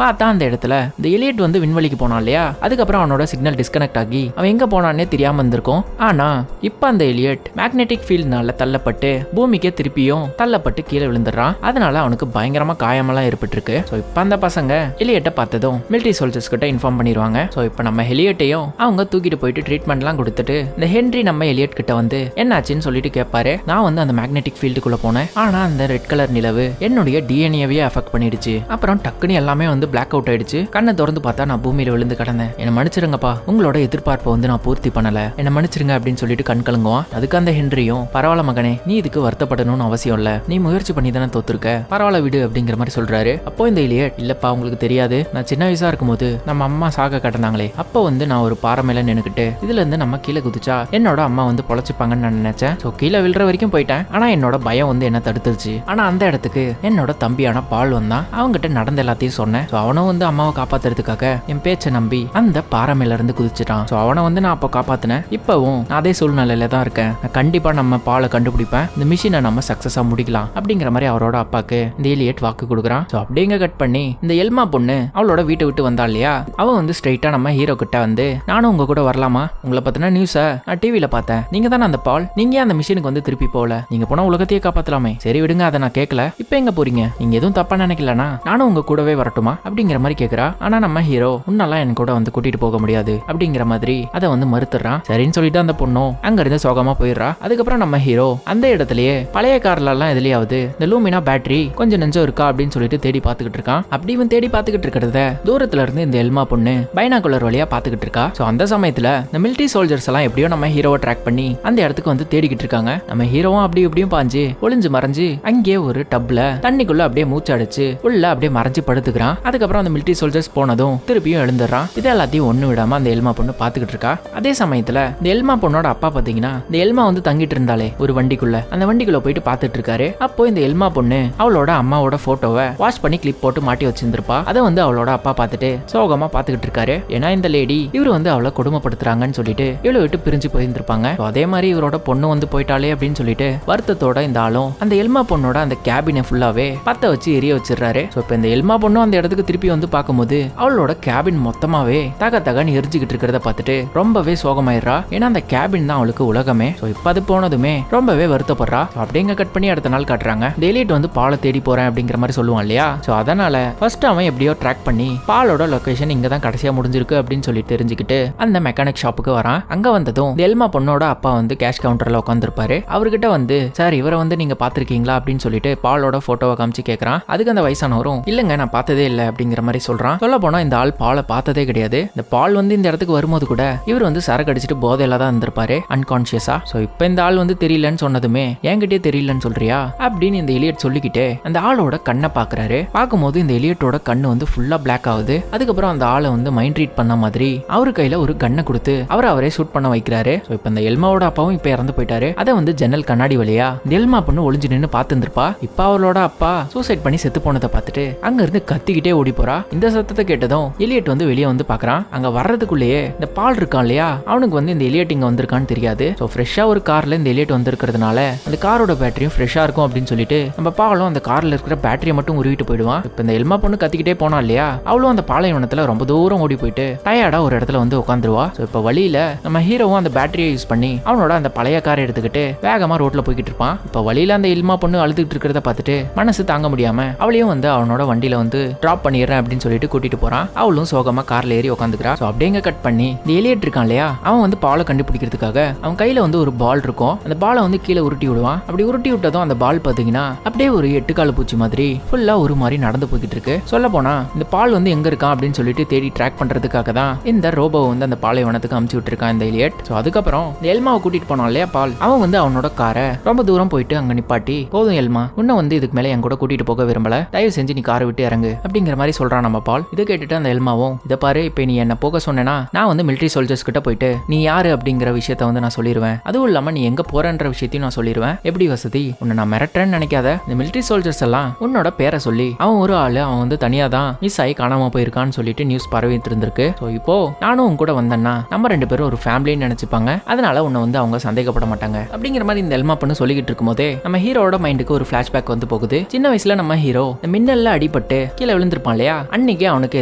பார்த்தா அந்த இடத்துல இந்த எலியட் வந்து விண்வெளிக்கு போனான் இல்லையா, அதுக்கப்புறம் அவனோட சிக்னல் டிஸ்கனெக்ட் ஆகி அவன் எங்க போனானே தெரியாம இருந்திருக்கும். ஆனா இப்ப அந்த எலியட் மேக்னெட்டிக் ஃபீல்ட்னால தள்ளப்பட்டு பூமிக்கே திருப்பியும் தள்ளப்பட்டு கீழே விழுந்துடுறான். அதனால அவனுக்கு பயங்கரமா காயமெல்லாம் ஏற்பட்டிருக்கு. ஸோ இப்போ அந்த பசங்க எலியட்டை பார்த்ததும் மிலிட்டரி சோல்ஜர்ஸ் கிட்ட இன்ஃபார்ம் பண்ணிடுவாங்க. ஸோ இப்போ நம்ம எலியட்டையும் அவங்க தூக்கிட்டு போயிட்டு ட்ரீட்மெண்ட்லாம் கொடுத்துட்டு இந்த ஹென்ரி நம்ம எலியட் கிட்ட வந்து என்னாச்சுன்னு சொல்லிட்டு கேட்பாரு. நான் வந்து அந்த மேக்னெட்டிக் ஃபீல்டுக்குள்ள போனேன். ஆனா அந்த ரெட் கலர் நிலவு என்னுடைய டிஎன்ஏவே அஃபெக்ட் பண்ணிடுச்சு. அப்புறம் டக்குன்னு எல்லாமே வந்து பிளாக் அவுட் ஆயிடுச்சு. கண்ணை திறந்து பார்த்தா நான் பூமியில விழுந்து கிடந்தேன். என்ன மன்னிச்சிருங்கப்பா, உங்களோட எதிர்பார்ப்பை வந்து நான் பூர்த்தி பண்ணல, என்ன மன்னிச்சிருங்க அப்படின்னு சொல்லிட்டு கண் கலங்குவான். அதுக்கு அந்த ஹென்ரியும் பரவாயில்ல மகனே, நீ இதுக்கு வருத்தப்படணும்னு அவசியம் இல்ல, நீ முயற்சி பண்ணி தானே தோத்துருக்க, பரவாயில்ல விடு அப்படிங்கிற மாதிரி சொல்றாரு. அப்போ இந்த எலியட் இல்லப்பா உங்களுக்கு தெரியாது, நான் சின்ன வயசா இருக்கும்போது நம்ம அம்மா சாக கடந்தாங்களே, அப்போ வந்து நான் ஒரு பாறை மேல நின்னுக்கிட்டு இதுல இருந்து நம்ம கீழே குதிச்சா என்னோட அம்மா வந்து பொழைச்சிப்பாங்கன்னு நான் நினைச்சேன். ஸோ கீழே விழுற வரைக்கும் போயிட்டேன். ஆனா என்னோட பயம் வந்து என்ன தடுத்துருச்சு. ஆனா அந்த இடத்துக்கு என்னோட தம்பியான பால் வந்தான். அவங்ககிட்ட நடந்த எல்லாத்தையும் சொன்னேன். ஸோ அவனும் வந்து அம்மாவை காப்பாத்துறதுக்காக என் பேச்சை நம்பி அந்த பாறை மேல இருந்து குதிச்சிட்டான். ஸோ அவனை வந்து நான் அப்போ காப்பாத்தினேன். இப்பவும் நான் அதே சூழ்நிலையில தான் இருக்கேன். நான் கண்டிப்பா நம்ம பாலை கண்டுபிடிப்பேன், இந்த மிஷினை நம்ம சக்சஸா முடிக்கலாம் அப்படிங்கிற மாதிரி அவரோட அப்பாக்கு இந்த எலியட் வாக்கு கொடுக்குறான். ஸோ அப்படிங்க கட் பண்ணி இந்த எல்மா பொண்ணு அவளோட வீட்டை விட்டு வந்தா இல்லையா, அவன் வந்து ஸ்ட்ரைட்டா நம்ம ஹீரோ கிட்ட வந்து நானும் உங்க கூட வரலாமா, உங்களை பத்தின நியூஸை நான் டிவியில பார்த்தேன், நீங்க தானே அந்த பால், நீங்க அந்த மிஷினுக்கு வந்து திருப்பி போகல, நீங்க போனா உலகத்தையே காப்பாத்தலாமே, சரி விடுங்க அதை நான் கேட்கல, இப்போ எங்க போறீங்க, நீங்க எதுவும் தப்பா நினைக்கலனா நானும் உங்க கூடவே வரட்டுமா அப்படிங்கிற மாதிரி கேட்கறா. ஆனா நம்ம ஹீரோ உன்னெல்லாம் என் கூட வந்து கூட்டிட்டு போக முடியாது அப்படிங்கிற மாதிரி அதை வந்து மறுத்துறான். சரின்னு சொல்லிட்டு அந்த பொண்ணும் அங்க இருந்து சோகமா போயிடுறா. அதுக்கப்புறம் நம்ம ஹீரோ அந்த இடத்துலயே பழைய கார்ல எல்லாம் எதுலயாவது இந்த லூமினா பேட்டரி கொஞ்சம் நெஞ்சம் இருக்கா அப்படின்னு சொல்லிட்டு தேடி பார்த்துக்கிட்டு இருக்கான். அப்படி இவன் தேடி பார்த்துக்கிட்டு இருக்கிறத தூரத்துல இருந்து இந்த எல்மா பொண்ணு பைனாகுலர் வழியா பார்த்துக்கிட்டு இருக்கா. ஸோ அந்த சமயத்துல இந்த மிலிட்டரி சோல்ஜர்ஸ் எல்லாம் எப்படியோ நம்ம ஹீரோவை ட்ராக் பண்ணி அந்த இடத்துக்கு வந்து தேடிக்கிட்டு இருக்காங்க. நம்ம ஹீரோவும் அப்படி இப்படியும் பாஞ்சு ஒளிஞ்சு மறைஞ்சு அங்கே ஒரு டப்ல தண்ணிக்குள்ள அப்படியே மூச்சு அடிச்சு உள்ள அப்படியே மறைஞ்சு படுத்துக்கிறான். அதுக்கப்புறம் அந்த மிலிட்டரி சோல்ஜர்ஸ் போனதும் திருப்பியும் எழுந்துடுறான். இது எல்லாத்தையும் ஒண்ணு விடாம அந்த எல்மா பொண்ணு பாத்துக்கிட்டு இருக்கா. அதே சமயத்துல இந்த எல்மா பொண்ணோட அப்பா பாத்தீங்கன்னா இந்த எல்மா வந்து தங்கிட்டு இருந்தாலே ஒரு வண்டிக்குள்ள, அந்த வண்டிக்குள்ள போயிட்டு பாத்துட்டு இருக்காரு. அப்போ இந்த எல்மா பொண்ணு அவளோட அம்மாவோட போட்டோவை வாஷ் பண்ணி கிளிப் போட்டு மாட்டி வச்சிருந்திருப்பா. அதை வந்து அவளோட அப்பா பார்த்துட்டு சோகமா பாத்துக்கிட்டு இருக்காரு. ஏன்னா இந்த லேடி இவரு வந்து அவளை கொடுமைப்படுத்துறாங்கன்னு சொல்லிட்டு இவளை விட்டு பிரிஞ்சு போயிருந்திருப்பாங்க. அதே மாதிரி இவரோட பொண்ணு வந்து போயிட்டாலே அப்படின்னு சொல்லிட்டு வருத்தத்தோட இந்த ஆளும் அந்த எல்மா பொண்ணோட அந்த கேபினை ஃபுல்லாவே பத்த வச்சு எரிய வச்சிடறாரு. ஸோ இப்போ இந்த எல்மா பொண்ணும் அந்த இடத்துக்கு திருப்பி வந்து பார்க்கும்போது அவளோட கேபின் மொத்தமாவே தகன்னு எரிஞ்சுக்கிட்டு இருக்கிறத பார்த்துட்டு ரொம்பவே சோகமாயிடுறா. ஏன்னா அந்த கேபின் தான் அவளுக்கு உலகமே. ஸோ இப்போ அது போனதுமே ரொம்பவே வருத்தப்படுறா. அப்படிங்க கட் பண்ணி அடுத்த நாள் காட்டுறாங்க. டெய்லிட் வந்து பாலை தேடி போறேன் அப்படிங்கிற மாதிரி சொல்லுவான் இல்லையா. ஸோ அதனால ஃபர்ஸ்ட் அவன் எப்படியோ ட்ராக் பண்ணி பாலோட லொகேஷன் இங்க தான் கடைசியா முடிஞ்சிருக்கு அப்படின்னு சொல்லி தெரிஞ்சுக்கிட்டு அந்த மெக்கானிக் ஷாப்புக்கு வரான். அங்க வந்ததும் எல்மா பொண்ணோட அப்பா வந்து கேஷ் கவுண்டர்ல உட்காந்துருப்பாரு. அவர்கிட்ட வந்து சார் இவரை வந்து நீங்க பாத்திருக்கீங்களா அப்படின்னு சொல்லிட்டு பாலோட போட்டோவை காமிச்சு கேட்கறான். அதுக்கு அந்த வயசானவரும் இல்லங்க நான் பார்த்ததே இல்லை அப்படிங்கிற மாதிரி சொல்றான். சொல்ல போனா இந்த ஆள் பாலை பார்த்ததே கிடையாது. இந்த பால் வந்து இந்த இடத்துக்கு வரும்போது கூட இவர் வந்து சரக்கு அடிச்சுட்டு போதையில தான் இருந்திருப்பாரு அன்கான்சியஸா. ஸோ இப்போ இந்த ஆள் வந்து தெரியலன்னு சொன்னதுமே என்கிட்டயே தெரியலன்னு சொல்றியா அப்படின்னு இந்த எலியட் சொல்லிக்கிட்டு அந்த ஆளோட கண்ணை பாக்குறாரு. பார்க்கும்போது இந்த எலியட்டோட கண்ணு வந்து ஃபுல்லா பிளாக் ஆகுது. அதுக்கப்புறம் அந்த ஆளை வந்து மைண்ட் ரீட் பண்ண மாதிரி அவரு கையில ஒரு கண்ணை கொடுத்து அவரே ஷூட் பண்ண வைக்கிறாரு. ஸோ இப்போ இந்த எல்மாவோட அப்பாவும் இப்போ இறந்து போயிட்டாரு. அதை வந்து ஜன்னல் கண்ணாடி வழியா இந்த எல்மா பொண்ணு ஒளிஞ்சு நின்று பார்த்து இருந்திருப்பா. இப்போ அவளோட அப்பா சூசைட் பண்ணி செத்து போனதை பார்த்துட்டு அங்க இருந்து கத்திக்கிட்டே ஓடி போறா. இந்த சத்தத்தை கேட்டதும் எலியட் வந்து வெளியே வந்து பாக்குறான். அங்க வர்றதுக்குள்ளேயே இந்த பால் இருக்கான் இல்லையா, அவனுக்கு வந்து இந்த எலியட் இங்க வந்திருக்கான்னு தெரியாது. ஸோ ஃப்ரெஷ்ஷா ஒரு கார்ல இந்த எலியட் வந்திருக்கிறதுனால அந்த காரோட பேட்டரியும் ஃப்ரெஷ்ஷா இருக்கும் அப்படின்னு சொல்லிட்டு நம்ம பாலும் அந்த கார்ல இருக்கிற பேட்டரியை மட்டும் உருவிட்டு போயிடுவான். இப்போ இந்த எல்மா பொண்ணு கத்திக்கிட்டே போனா இல்லையா, அவளும் அந்த பாலைவனத்துல ரொம்ப தூரம் ஓடி போயிட்டு டயர்டா ஒரு இடத்துல வந்து உட்காந்துருவா. ஸோ இப்போ வழியில நம்ம ஹீரோவும் அந்த பேட்டரியை யூஸ் பண்ணி அவனோட அந்த பழைய காரை எடுத்துக்கிட்டு வேகமா ரோட்ல போய்கிட்டு இருப்பான். இப்போ வழியில அந்த எல்மா பொண்ணு அழுதுகிட்டு இருக்கிறத பார்த்துட்டு மனசு தாங்க முடியாம அவளையும் வந்து அவனோட வண்டியில வந்து டிராப் பண்ணிடுறேன் அப்படின்னு சொல்லிட்டு கூட்டிட்டு போறான். அவளும் சோகமா கார்ல ஏறி உட்காந்துக்கிறா. ஸோ அப்படிங்க கட் பண்ணி இந்த எலியட் இருக்கான் இல்லையா, அவன் வந்து பாலை கண்டுபிடிக்கிறதுக்காக அவன் கையில வந்து ஒரு பால் இருக்கும். அந்த பாலை வந்து கீழே உருட்டி விடுவான். அப்படி உருட்டி விட்டதும் அந்த பால் பாத்தீங்கன்னா அப்படியே ஒரு 8 கால் பூச்சி மாதிரி ஃபுல்லா ஒரு மாதிரி நடந்து போய்கிட்டு இருக்கு. சொல்ல போனா இந்த பால் வந்து எங்க இருக்கான் அப்படின்னு சொல்லிட்டு தேடி ட்ராக் பண்றதுக்காக தான் இந்த ரோபோ வந்து அந்த பாலைவனத்துக்கு அமுச்சு விட்டுருக்கான் இந்த எலியட். ஸோ அதுக்கப்புறம் இந்த எல்மாவை கூட்டிட்டு போனான் இல்லையா பால், அவன் வந்து அவனோட காரை ரொம்ப தூரம் போயிட்டு அங்க நிப்பாட்டி போதும் எல்மா இன்னும் வந்து இதுக்கு மேல என் கூட கூட்டிட்டு போக விரும்பல, தயவு செஞ்சு நீ காரை விட்டு இறங்கு அப்படிங்கிற மாதிரி சொல்றான் நம்ம பால். இதை கேட்டுட்டு அந்த எல்மாவும் இதை பாரு இப்போ நீ என்ன போக சொன்னா நான் வந்து மிலிட்டரி சோல்ஜர்ஸ் கிட்ட போயிட்டு நீ யாரு அப்படிங்கிற விஷயத்த வந்து நான் சொல்லிடுவேன். அதுவும் இல்லாம நீ எங்க போறன்ற விஷயத்தையும் நான் சொல்லிடுவேன். எப்படி வசதி, உன்னை நான் மிரட்டுறேன்னு நினைக்காத. இந்த மிலிட்டரி சோல்ஜர்ஸ் எல்லாம் உன்னோட பேரை சொல்லி அவன் ஒரு ஆளு அவன் வந்து தனியா தான் மிஸ் ஆகி காணாம போயிருக்கான்னு சொல்லிட்டு நியூஸ் பரவிட்டு இருந்திருக்கு. ஸோ இப்போ நானும் உன் கூட வந்தேன்னா நம்ம 2 பேரும் ஒரு ஃபேமிலின்னு நினைச்சுப்பாங்க, அதனால உன்னை வந்து அவங்க சந்தேகப்பட மாட்டாங்க அப்படிங்கிற மாதிரி இந்த எல்மா பொண்ணு சொல்லிக்கிட்டு இருக்கும்போதே நம்ம ஹீரோட மைண்டுக்கு ஒரு ஃபிளாஷ்பேக் வந்து போகுது. சின்ன வயசுல நம்ம ஹீரோ இந்த மின்னல்ல அடிபட்டு கீழே விழுந்திருப்பான் இல்லையா, அன்னைக்கு அவனுக்கு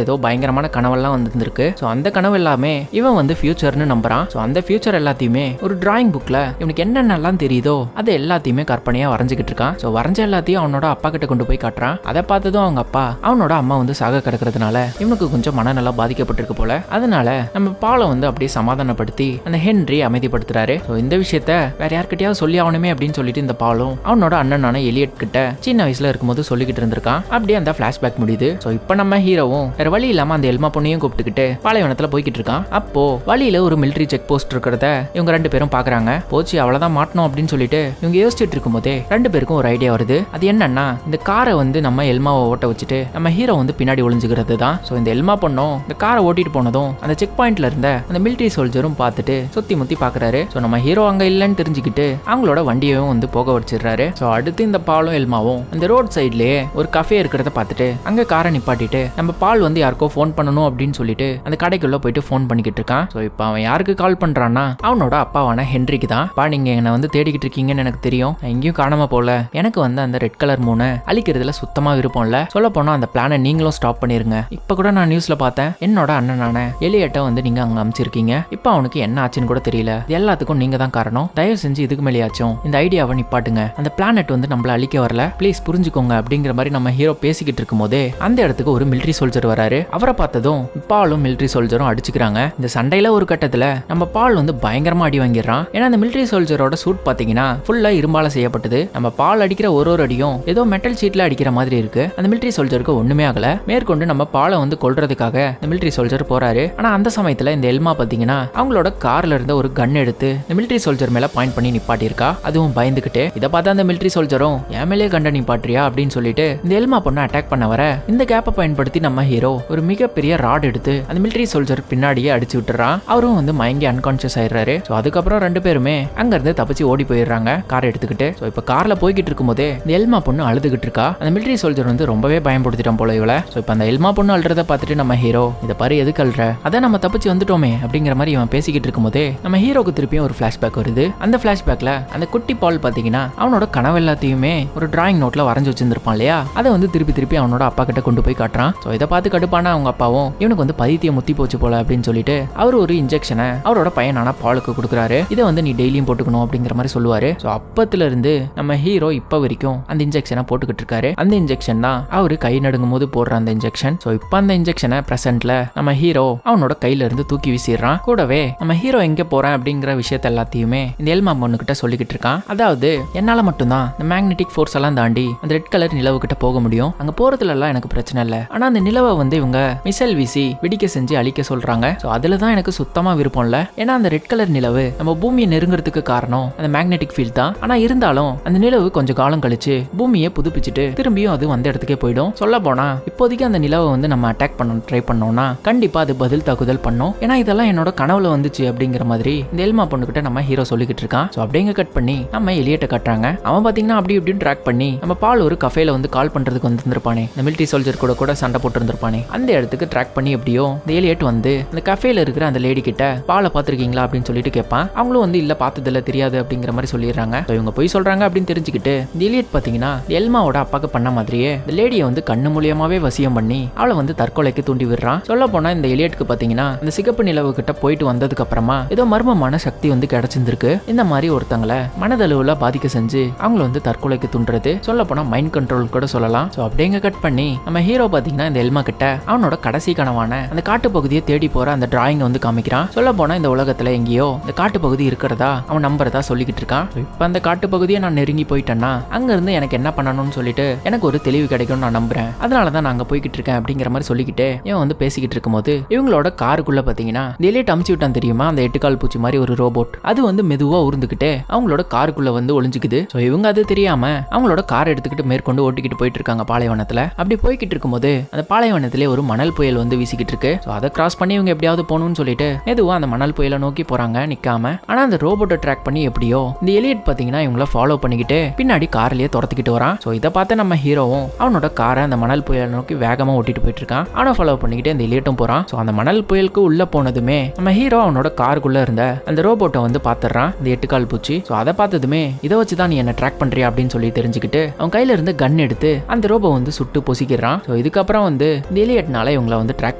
ஏதோ பயங்கரமான கனவெல்லாம் வந்துருந்திருக்கு. ஸோ அந்த கனவு எல்லாமே இவன் வந்து ஃபியூச்சர்னு நம்புறான். ஸோ அந்த ஃபியூச்சர் எல்லாத்தையுமே ஒரு டிராயிங் புக்ல இவனுக்கு என்னென்னலாம் தெரியுதோ அதை எல்லாத்தையுமே கற்பனையா வரைஞ்சிக்கிட்டு இருக்கான். ஸோ வரைஞ்ச எல்லாத்தையும் அவனோட அப்பா கிட்ட கொண்டு போய் காட்டுறான். அதை பார்த்ததும் அவங்க அப்பா அவனோட அம்மா வந்து சாக கிடக்கிறதுனால இவனுக்கு கொஞ்சம் மனநலம் பாதிக்கப்பட்டிருக்கு போல. அதனால நம்ம பாலை வந்து அப்படியே சமாதானப்படுத்தி அந்த ஹென்றி அமைதிப்படுத்துறாரு. ஸோ இந்த விஷயத்த வேற யார்கிட்டயாவது சொல்லி ஆகணுமே அப்படின்னு சொல்லிட்டு இந்த பாலும் அவனோட அண்ணனான எலியட் கிட்ட சின்ன வயசுல இருக்கும்போது சொல்லிக்கிட்டு இருந்திருக்கான். அப்படியே அந்த பிளாஷ்பேக் முடியுது. ஸோ இப்போ நம்ம ஹீரோவும் வேற வழி இல்லாம அந்த எல்மா பொண்ணையும் கூப்பிட்டுக்கிட்டு பாலைவனத்துல போய்கிட்டு இருக்கான். அப்போ வழியில ஒரு மிலிட்டரி செக் போஸ்ட் இருக்கிறத இவங்க 2 பேரும் பாக்குறாங்க. போச்சு அவ்வளவுதான் மாட்டணும் அப்படின்னு சொல்லிட்டு இவங்க யோசிச்சுட்டு இருக்கும் போதே 2 பேருக்கும் ஒரு ஐடியா வருது. அது என்னன்னா இந்த காரை வந்து நம்ம எல்மாவை ஓட்ட வச்சுட்டு நம்ம ஹீரோ வந்து பின்னாடி ஒளிஞ்சுக்கிறது தான். ஸோ இந்த எல்மா பொண்ணும் இந்த காரை ஓட்டிட்டு போனதும் அந்த செக் பாயிண்ட்ல இருந்த அந்த மிலிட்டரி சோல்ஜரும் பார்த்துட்டு சுத்தி முத்தி பாக்குறாரு. ஸோ நம்ம ஹீரோ அங்க இல்லைன்னு தெரிஞ்சுக்கிட்டு அவங்களோட வண்டியையும் வந்து போக வச்சிடுறாரு. ஸோ அடுத்து இந்த பாலும் எல்மாவும் அந்த ரோட் சைட்லயே ஒரு கஃபே இருக்கிறத பார்த்துட்டு அங்க காரை நிப்பாட்டிட்டு நம்ம பால் வந்து யாருக்கோ ஃபோன் பண்ணணும் அப்படின்னு சொல்லிட்டு அந்த கடைக்குள்ள போயிட்டு ஃபோன் பண்ணிக்கிட்டு இருக்கான். ஸோ இப்போ அவன் யாருக்கு கால் பண்றான்னா அவனோட அப்பாவான ஹென்ரிக்கு தான். பா நீங்க என்ன வந்து தேடிக்கிட்டு இருக்கீங்கன்னு எனக்கு தெரியும், எங்கேயும் காணாம போல. எனக்கு வந்து அந்த ரெட் கலர் மூணை அழிக்கிறதுல சுத்தமா விருப்பம் இல்ல. சொல்ல போனா அந்த பிளானை நீங்களும் ஸ்டாப் பண்ணிருங்க. இப்ப கூட நான் நியூஸ்ல பார்த்தேன் என்னோட அண்ணனான எலியட்ட வந்து நீங்க அங்க அமைச்சிருக்கீங்க. இப்ப அவனுக்கு என்ன ஆச்சுன்னு கூட தெரியல. எல்லாத்துக்கும் நீங்க தான் காரணம். தயவு செஞ்சு இதுக்கு மேலேயாச்சும் இந்த ஐடியாவை நிப்பாட்டுங்க. அந்த பிளானட் வந்து நம்மள அழிக்க வரல, ப்ளீஸ் புரிஞ்சுக்கோங்க அப்படிங்கிற மாதிரி நம்ம ஹீரோ பேசிக்கிட்டு இருக்கும் போதே அந்த இடத்துக்கு ஒரு மிலிட்டரி சோல்ஜர் வராரு. அவரை பார்த்ததும் பாலும் மிலிட்டரி சோல்ஜரும் அடிச்சுக்கிறாங்க. இந்த சண்டையில ஒரு கட்டத்துல நம்ம பால் வந்து பயங்கரமா அடி வாங்கிடுறான். ஏன்னா அந்த மிலிட்டரி சோல்ஜரோட சூட் பாத்தீங்கன்னா ஃபுல்லா இரும்பால செய்யப்பட்டது. நம்ம பால் அடிக்கிற ஒரு அடியும் ஏதோ மெட்டல் ஷீட்ல அடிக்கிற மாதிரி இருக்கு. அந்த மிலிட்டரி சோல்ஜருக்கு ஒண்ணுமே ஆகல. மேற்கொண்டு நம்ம பாலை வந்து கொல்றதுக்காக இந்த மிலிட்டரி சோல்ஜர் போறாரு. ஆனா அந்த சமயத்துல இந்த எல்மா பாத்தீங்கன்னா அவங்களோட கார்ல இருந்த ஒரு கன் எடுத்து இந்த மிலிட்டரி சோல்ஜர் மேல பாயிண்ட் பண்ணி நிப்பாட்டி இருக்கா. அதுவும் பயந்துகிட்டு. இதை பார்த்த அந்த மிலிட்டரி சோல்ஜரும் என் மேலே கண்ட நிப்பாட்றியா அப்படின்னு சொல்லிட்டு இந்த எல்மா பொண்ணை அட்டாக் பண்ண வர இந்த கேப்பை பயன்படுத்தி நம்ம ஹீரோ ஒரு மிகப்பெரிய ராட் எடுத்து அந்த மிலிட்டரி சோல்ஜர் பின்னாடியே அடிச்சு விட்டுறான். அவரும் வந்து மயங்கி அன்கான்சியஸ் ஆயிடுறாரு. ஸோ அதுக்கப்புறம் 2 பேருமே அங்க இருந்து தப்பிச்சு ஓடி போயிடுறாங்க கார் எடுத்துக்கிட்டு. ஸோ இப்போ கார்ல போய்கிட்டு இருக்கும் போதே இந்த எல்மா பொண்ணு அழுதுகிட்டு இருக்கா. அந்த மிலிட்டரி சோல்ஜர் வந்து ரொம்பவே பயன்படுத்திட்டான் போல இவளை. ஸோ இப்போ அந்த எல்மா பொண்ணு அழுறத பார்த்துட்டு நம்ம ஹீரோ இதை பாரு எதுக்கு அழுற, அதான் நம்ம தப்பிச்சு வந்துட்டோமே அப்படிங்கிற மாதிரி இவன் பேசிக்கிட்டு இருக்கும் போதே நம்ம ஹீரோக்கு திருப்பியும் ஒரு பிளாஷ்பேக் வருது. அந்த பிளாஷ்பேக்ல அந்த குட்டி பால் பாத்தீங்கன்னா அவனோட கனவு எல்லாத்தையுமே ஒரு டிராயிங் நோட்ல வரைஞ்சு வச்சிருந்திருப்பான் இல்லையா, அதை வந்து திருப்பி அவனோட அப்பா கிட்ட கொண்டு போய் காட்டுறான். ஸோ இதை பார்த்து கடுப்பான அவங்க அப்பாவும் இவனுக்கு வந்து பைத்தியம் முத்தி போச்சு போல அப்படின்னு சொல்லிட்டு அவர் ஒரு இன்ஜெக்ஷனை அவரோட பையனான பாலுக்கு கொடுக்குறாரு. இதை வந்து நீ டெய்லியும் போட்டுக்கணும் அப்படிங்கிற மாதிரி சொல்லுவாரு. ஸோ அப்பத்துல இருந்து நம்ம ஹீரோ இப்ப வரைக்கும் அந்த இன்ஜெக்ஷனை போட்டுக்கிட்டு இருக்காரு. அந்த இன்ஜெக்ஷன் தான் அவரு கை நடுங்கும் போது போடுற அந்த இன்ஜெக்ஷன். ஸோ இப்போ அந்த இன்ஜெக்ஷனை பிரசன்ட்ல நம்ம ஹீரோ அவனோட கையில இருந்து தூக்கி வீசிடுறான். கூடவே நம்ம ஹீரோ எங்க போறேன் அப்படிங்கிற விஷயத்த எல்லாத்தையுமே இந்த எல்மா பொண்ணு கிட்ட சொல்லிக்கிட்டு இருக்கான். அதாவது என்னால மட்டும்தான் இந்த மேக்னெட்டிக் ஃபோர்ஸ் எல்லாம் தாண்டி அந்த ரெட் கலர் நிலவு கிட்ட போக முடியும். அங்க போறதுல எல்லாம் எனக்கு பிரச்சனை இல்ல. ஆனா அந்த நிலவை வந்து இவங்க மிசைல் வீசி வெடிக்க செஞ்சு அழிக்க சொல்றாங்க. ஸோ அதுல தான் எனக்கு சுத்தமா விருப்பம் இல்ல. ஏன்னா அந்த ரெட் கலர் நிலவு நம்ம பூமியை நெருங்குறதுக்கு காரணம் அந்த மேக்னெட்டிக் ஃபீல்ட் தான். ஆனா இருந்தாலும் அந்த நிலவு கொஞ்சம் காலம் கழிச்சு பூமியை புதுப்பிச்சுட்டு திரும்பியும் அது வந்த இடத்துக்கே போயிடும். சொல்ல போனா இப்போதைக்கு அந்த நிலவை வந்து நம்ம அட்டாக் பண்ண ட்ரை பண்ணோம்னா கண்டிப்பா அது பதில் தாக்குதல் பண்ணும். ஏன்னா இதெல்லாம் என்னோட கனவுல வந்துச்சு அப்படிங்கிற மாதிரி இந்த எல்மா பொண்ணு கிட்ட நம்ம ஹீரோ சொல்லிக்கிட்டு இருக்கான். ஸோ அப்படிங்க கட் பண்ணி நம்ம எலியட்ட காட்டுறாங்க. அவன் பாத்தீங்கன்னா அப்படி இப்படின்னு ட்ராக் பண்ணி நம்ம பால் ஒரு கஃபேல வந்து கால் பண்றதுக்கு வந்திருப்பானே, இந்த மிலிட்டரி சோல்ஜர் கூட சண்டை போட்டு இருந்திருப்பானே, அந்த இடத்துக்கு ட்ராக் பண்ணி எப்படியோ இந்த எலியட் வந்து அந்த கஃபேல இருக்கிற அந்த லேடி கிட்ட பாலை பாத்திருக்கீங்களா அப்படின்னு சொல்லிட்டு கேட்பான். அவங்களும் வந்து இல்ல பார்த்ததில்ல தெரியாது அப்படிங்கிற மாதிரி சொல்லிடுறாங்க. இவங்க போய் சொல்றாங்க அப்படின்னு தெரிஞ்சுக்கிட்டு இந்த எலியட் பாத்தீங்கன்னா எல்மாவோட அப்பாக்கு பண்ண மாதிரியே இந்த லேடியை வந்து கண்ணு மூலியமாவே வசியம் பண்ணி அவளை வந்து தற்கொலைக்கு தூண்டி விடுறான். சொல்ல போனா இந்த எலியட்க்கு பாத்தீங்கன்னா இந்த சிகப்பு நிலவு கிட்ட போயிட்டு வந்ததுக்கு அப்புறமா ஏதோ மர்மமான சக்தி வந்து கிடைச்சிருக்கு. இந்த மாதிரி ஒருத்தங்களை மனதளவுல பாதிக்க செஞ்சு அவங்களை வந்து தற்கொலைக்கு தூண்டுறது. சொல்ல போனா மைண்ட் கண்ட்ரோல் கூட சொல்லலாம். ஸோ அப்படிங்க கட் பண்ணி நம்ம ஹீரோ பாத்தீங்கன்னா இந்த எல்மா கிட்ட அவனோட கடைசி கனவான அந்த காட்டு பகுதியை தேடி போற அந்த டிராயிங் வந்து காமிக்கிறான். சொல்ல போனா இந்த உலகத்துல எங்கேயோ இந்த காட்டு பகுதி இருக்கிறதா அவன் நம்புறதா சொல்லிக்கிட்டு இருக்கான். இப்ப அந்த காட்டு பகுதியை நான் நெருங்கி போயிட்டேன்னா அங்க இருந்து எனக்கு என்ன பண்ணணும்னு சொல்லிட்டு எனக்கு ஒரு தெளிவு கிடைக்கும் நான் நம்புறேன். அதனாலதான் நான் அங்க போய்கிட்டு இருக்கேன் அப்படிங்கிற மாதிரி சொல்லிக்கிட்டு இவன் வந்து பேசிக்கிட்டு இருக்கும்போது இவங்களோட காருக்குள்ள பாத்தீங்கன்னா எலியட் அமுச்சு விட்டான் தெரியுமா, அந்த 8 கால் பூச்சி மாதிரி ஒரு ரோபோட், அது வந்து மெதுவா உருந்துகிட்டு அவங்களோட காருக்குள்ள வந்து ஒளிஞ்சுக்குது. ஸோ இவங்க அது தெரியாம அவங்களோட கார் எடுத்துக்கிட்டு மேற்கொண்டு ஓட்டிக்கிட்டு போயிட்டு இருக்காங்க பாலைவனத்துல. அப்படி போய்கிட்டு இருக்கும்போது அந்த பாலைவனத்திலே ஒரு மணல் புயல் வந்து வீசிக்கிட்டு இருக்கு. ஸோ அதை கிராஸ் பண்ணி இவங்க எப்படியாவது போகணும்னு சொல்லிட்டு மெதுவா அந்த மணல் புயலை நோக்கி போறாங்க நிக்காம. ஆனா அந்த ரோபோட்டை ட்ராக் பண்ணி எப்படியோ இந்த எலியட் பாத்தீங்கன்னா இவங்கள ஃபாலோ பண்ணிக்கிட்டு பின்னாடி கார்லயே துரத்துக்கிட்டு வரான். ஸோ இதை பார்த்து நம்ம ஹீரோவும் அவனோட காரை அந்த மணல் புயலை நோக்கி வேகமா ஓட்டிட்டு போயிட்டு இருக்கான். அவனை ஃபாலோ பண்ணிக்கிட்டு அந்த எலியட்டும் போறான். ஸோ அந்த மணல் புயலுக்கு உள்ள போனதுமே நம்ம ஹீரோ அவனோட காருக்குள்ள இருந்த அந்த ரோபோட்டை வந்து பாத்துறான், இந்த 8 கால் பூச்சி. ஸோ அதை பார்த்ததுமே இதை வச்சுதான் நீ என்ன ட்ராக் பண்றியா அப்படின்னு சொல்லி தெரிஞ்சுக்கிட்டு அவன் கையில இருந்து கன் எடுத்து அந்த ரோபோ வந்து சுட்டு பொசிக்கிறான். ஸோ இதுக்கப்புறம் வந்து இந்த எலியட்னால இவங்களை வந்து ட்ராக்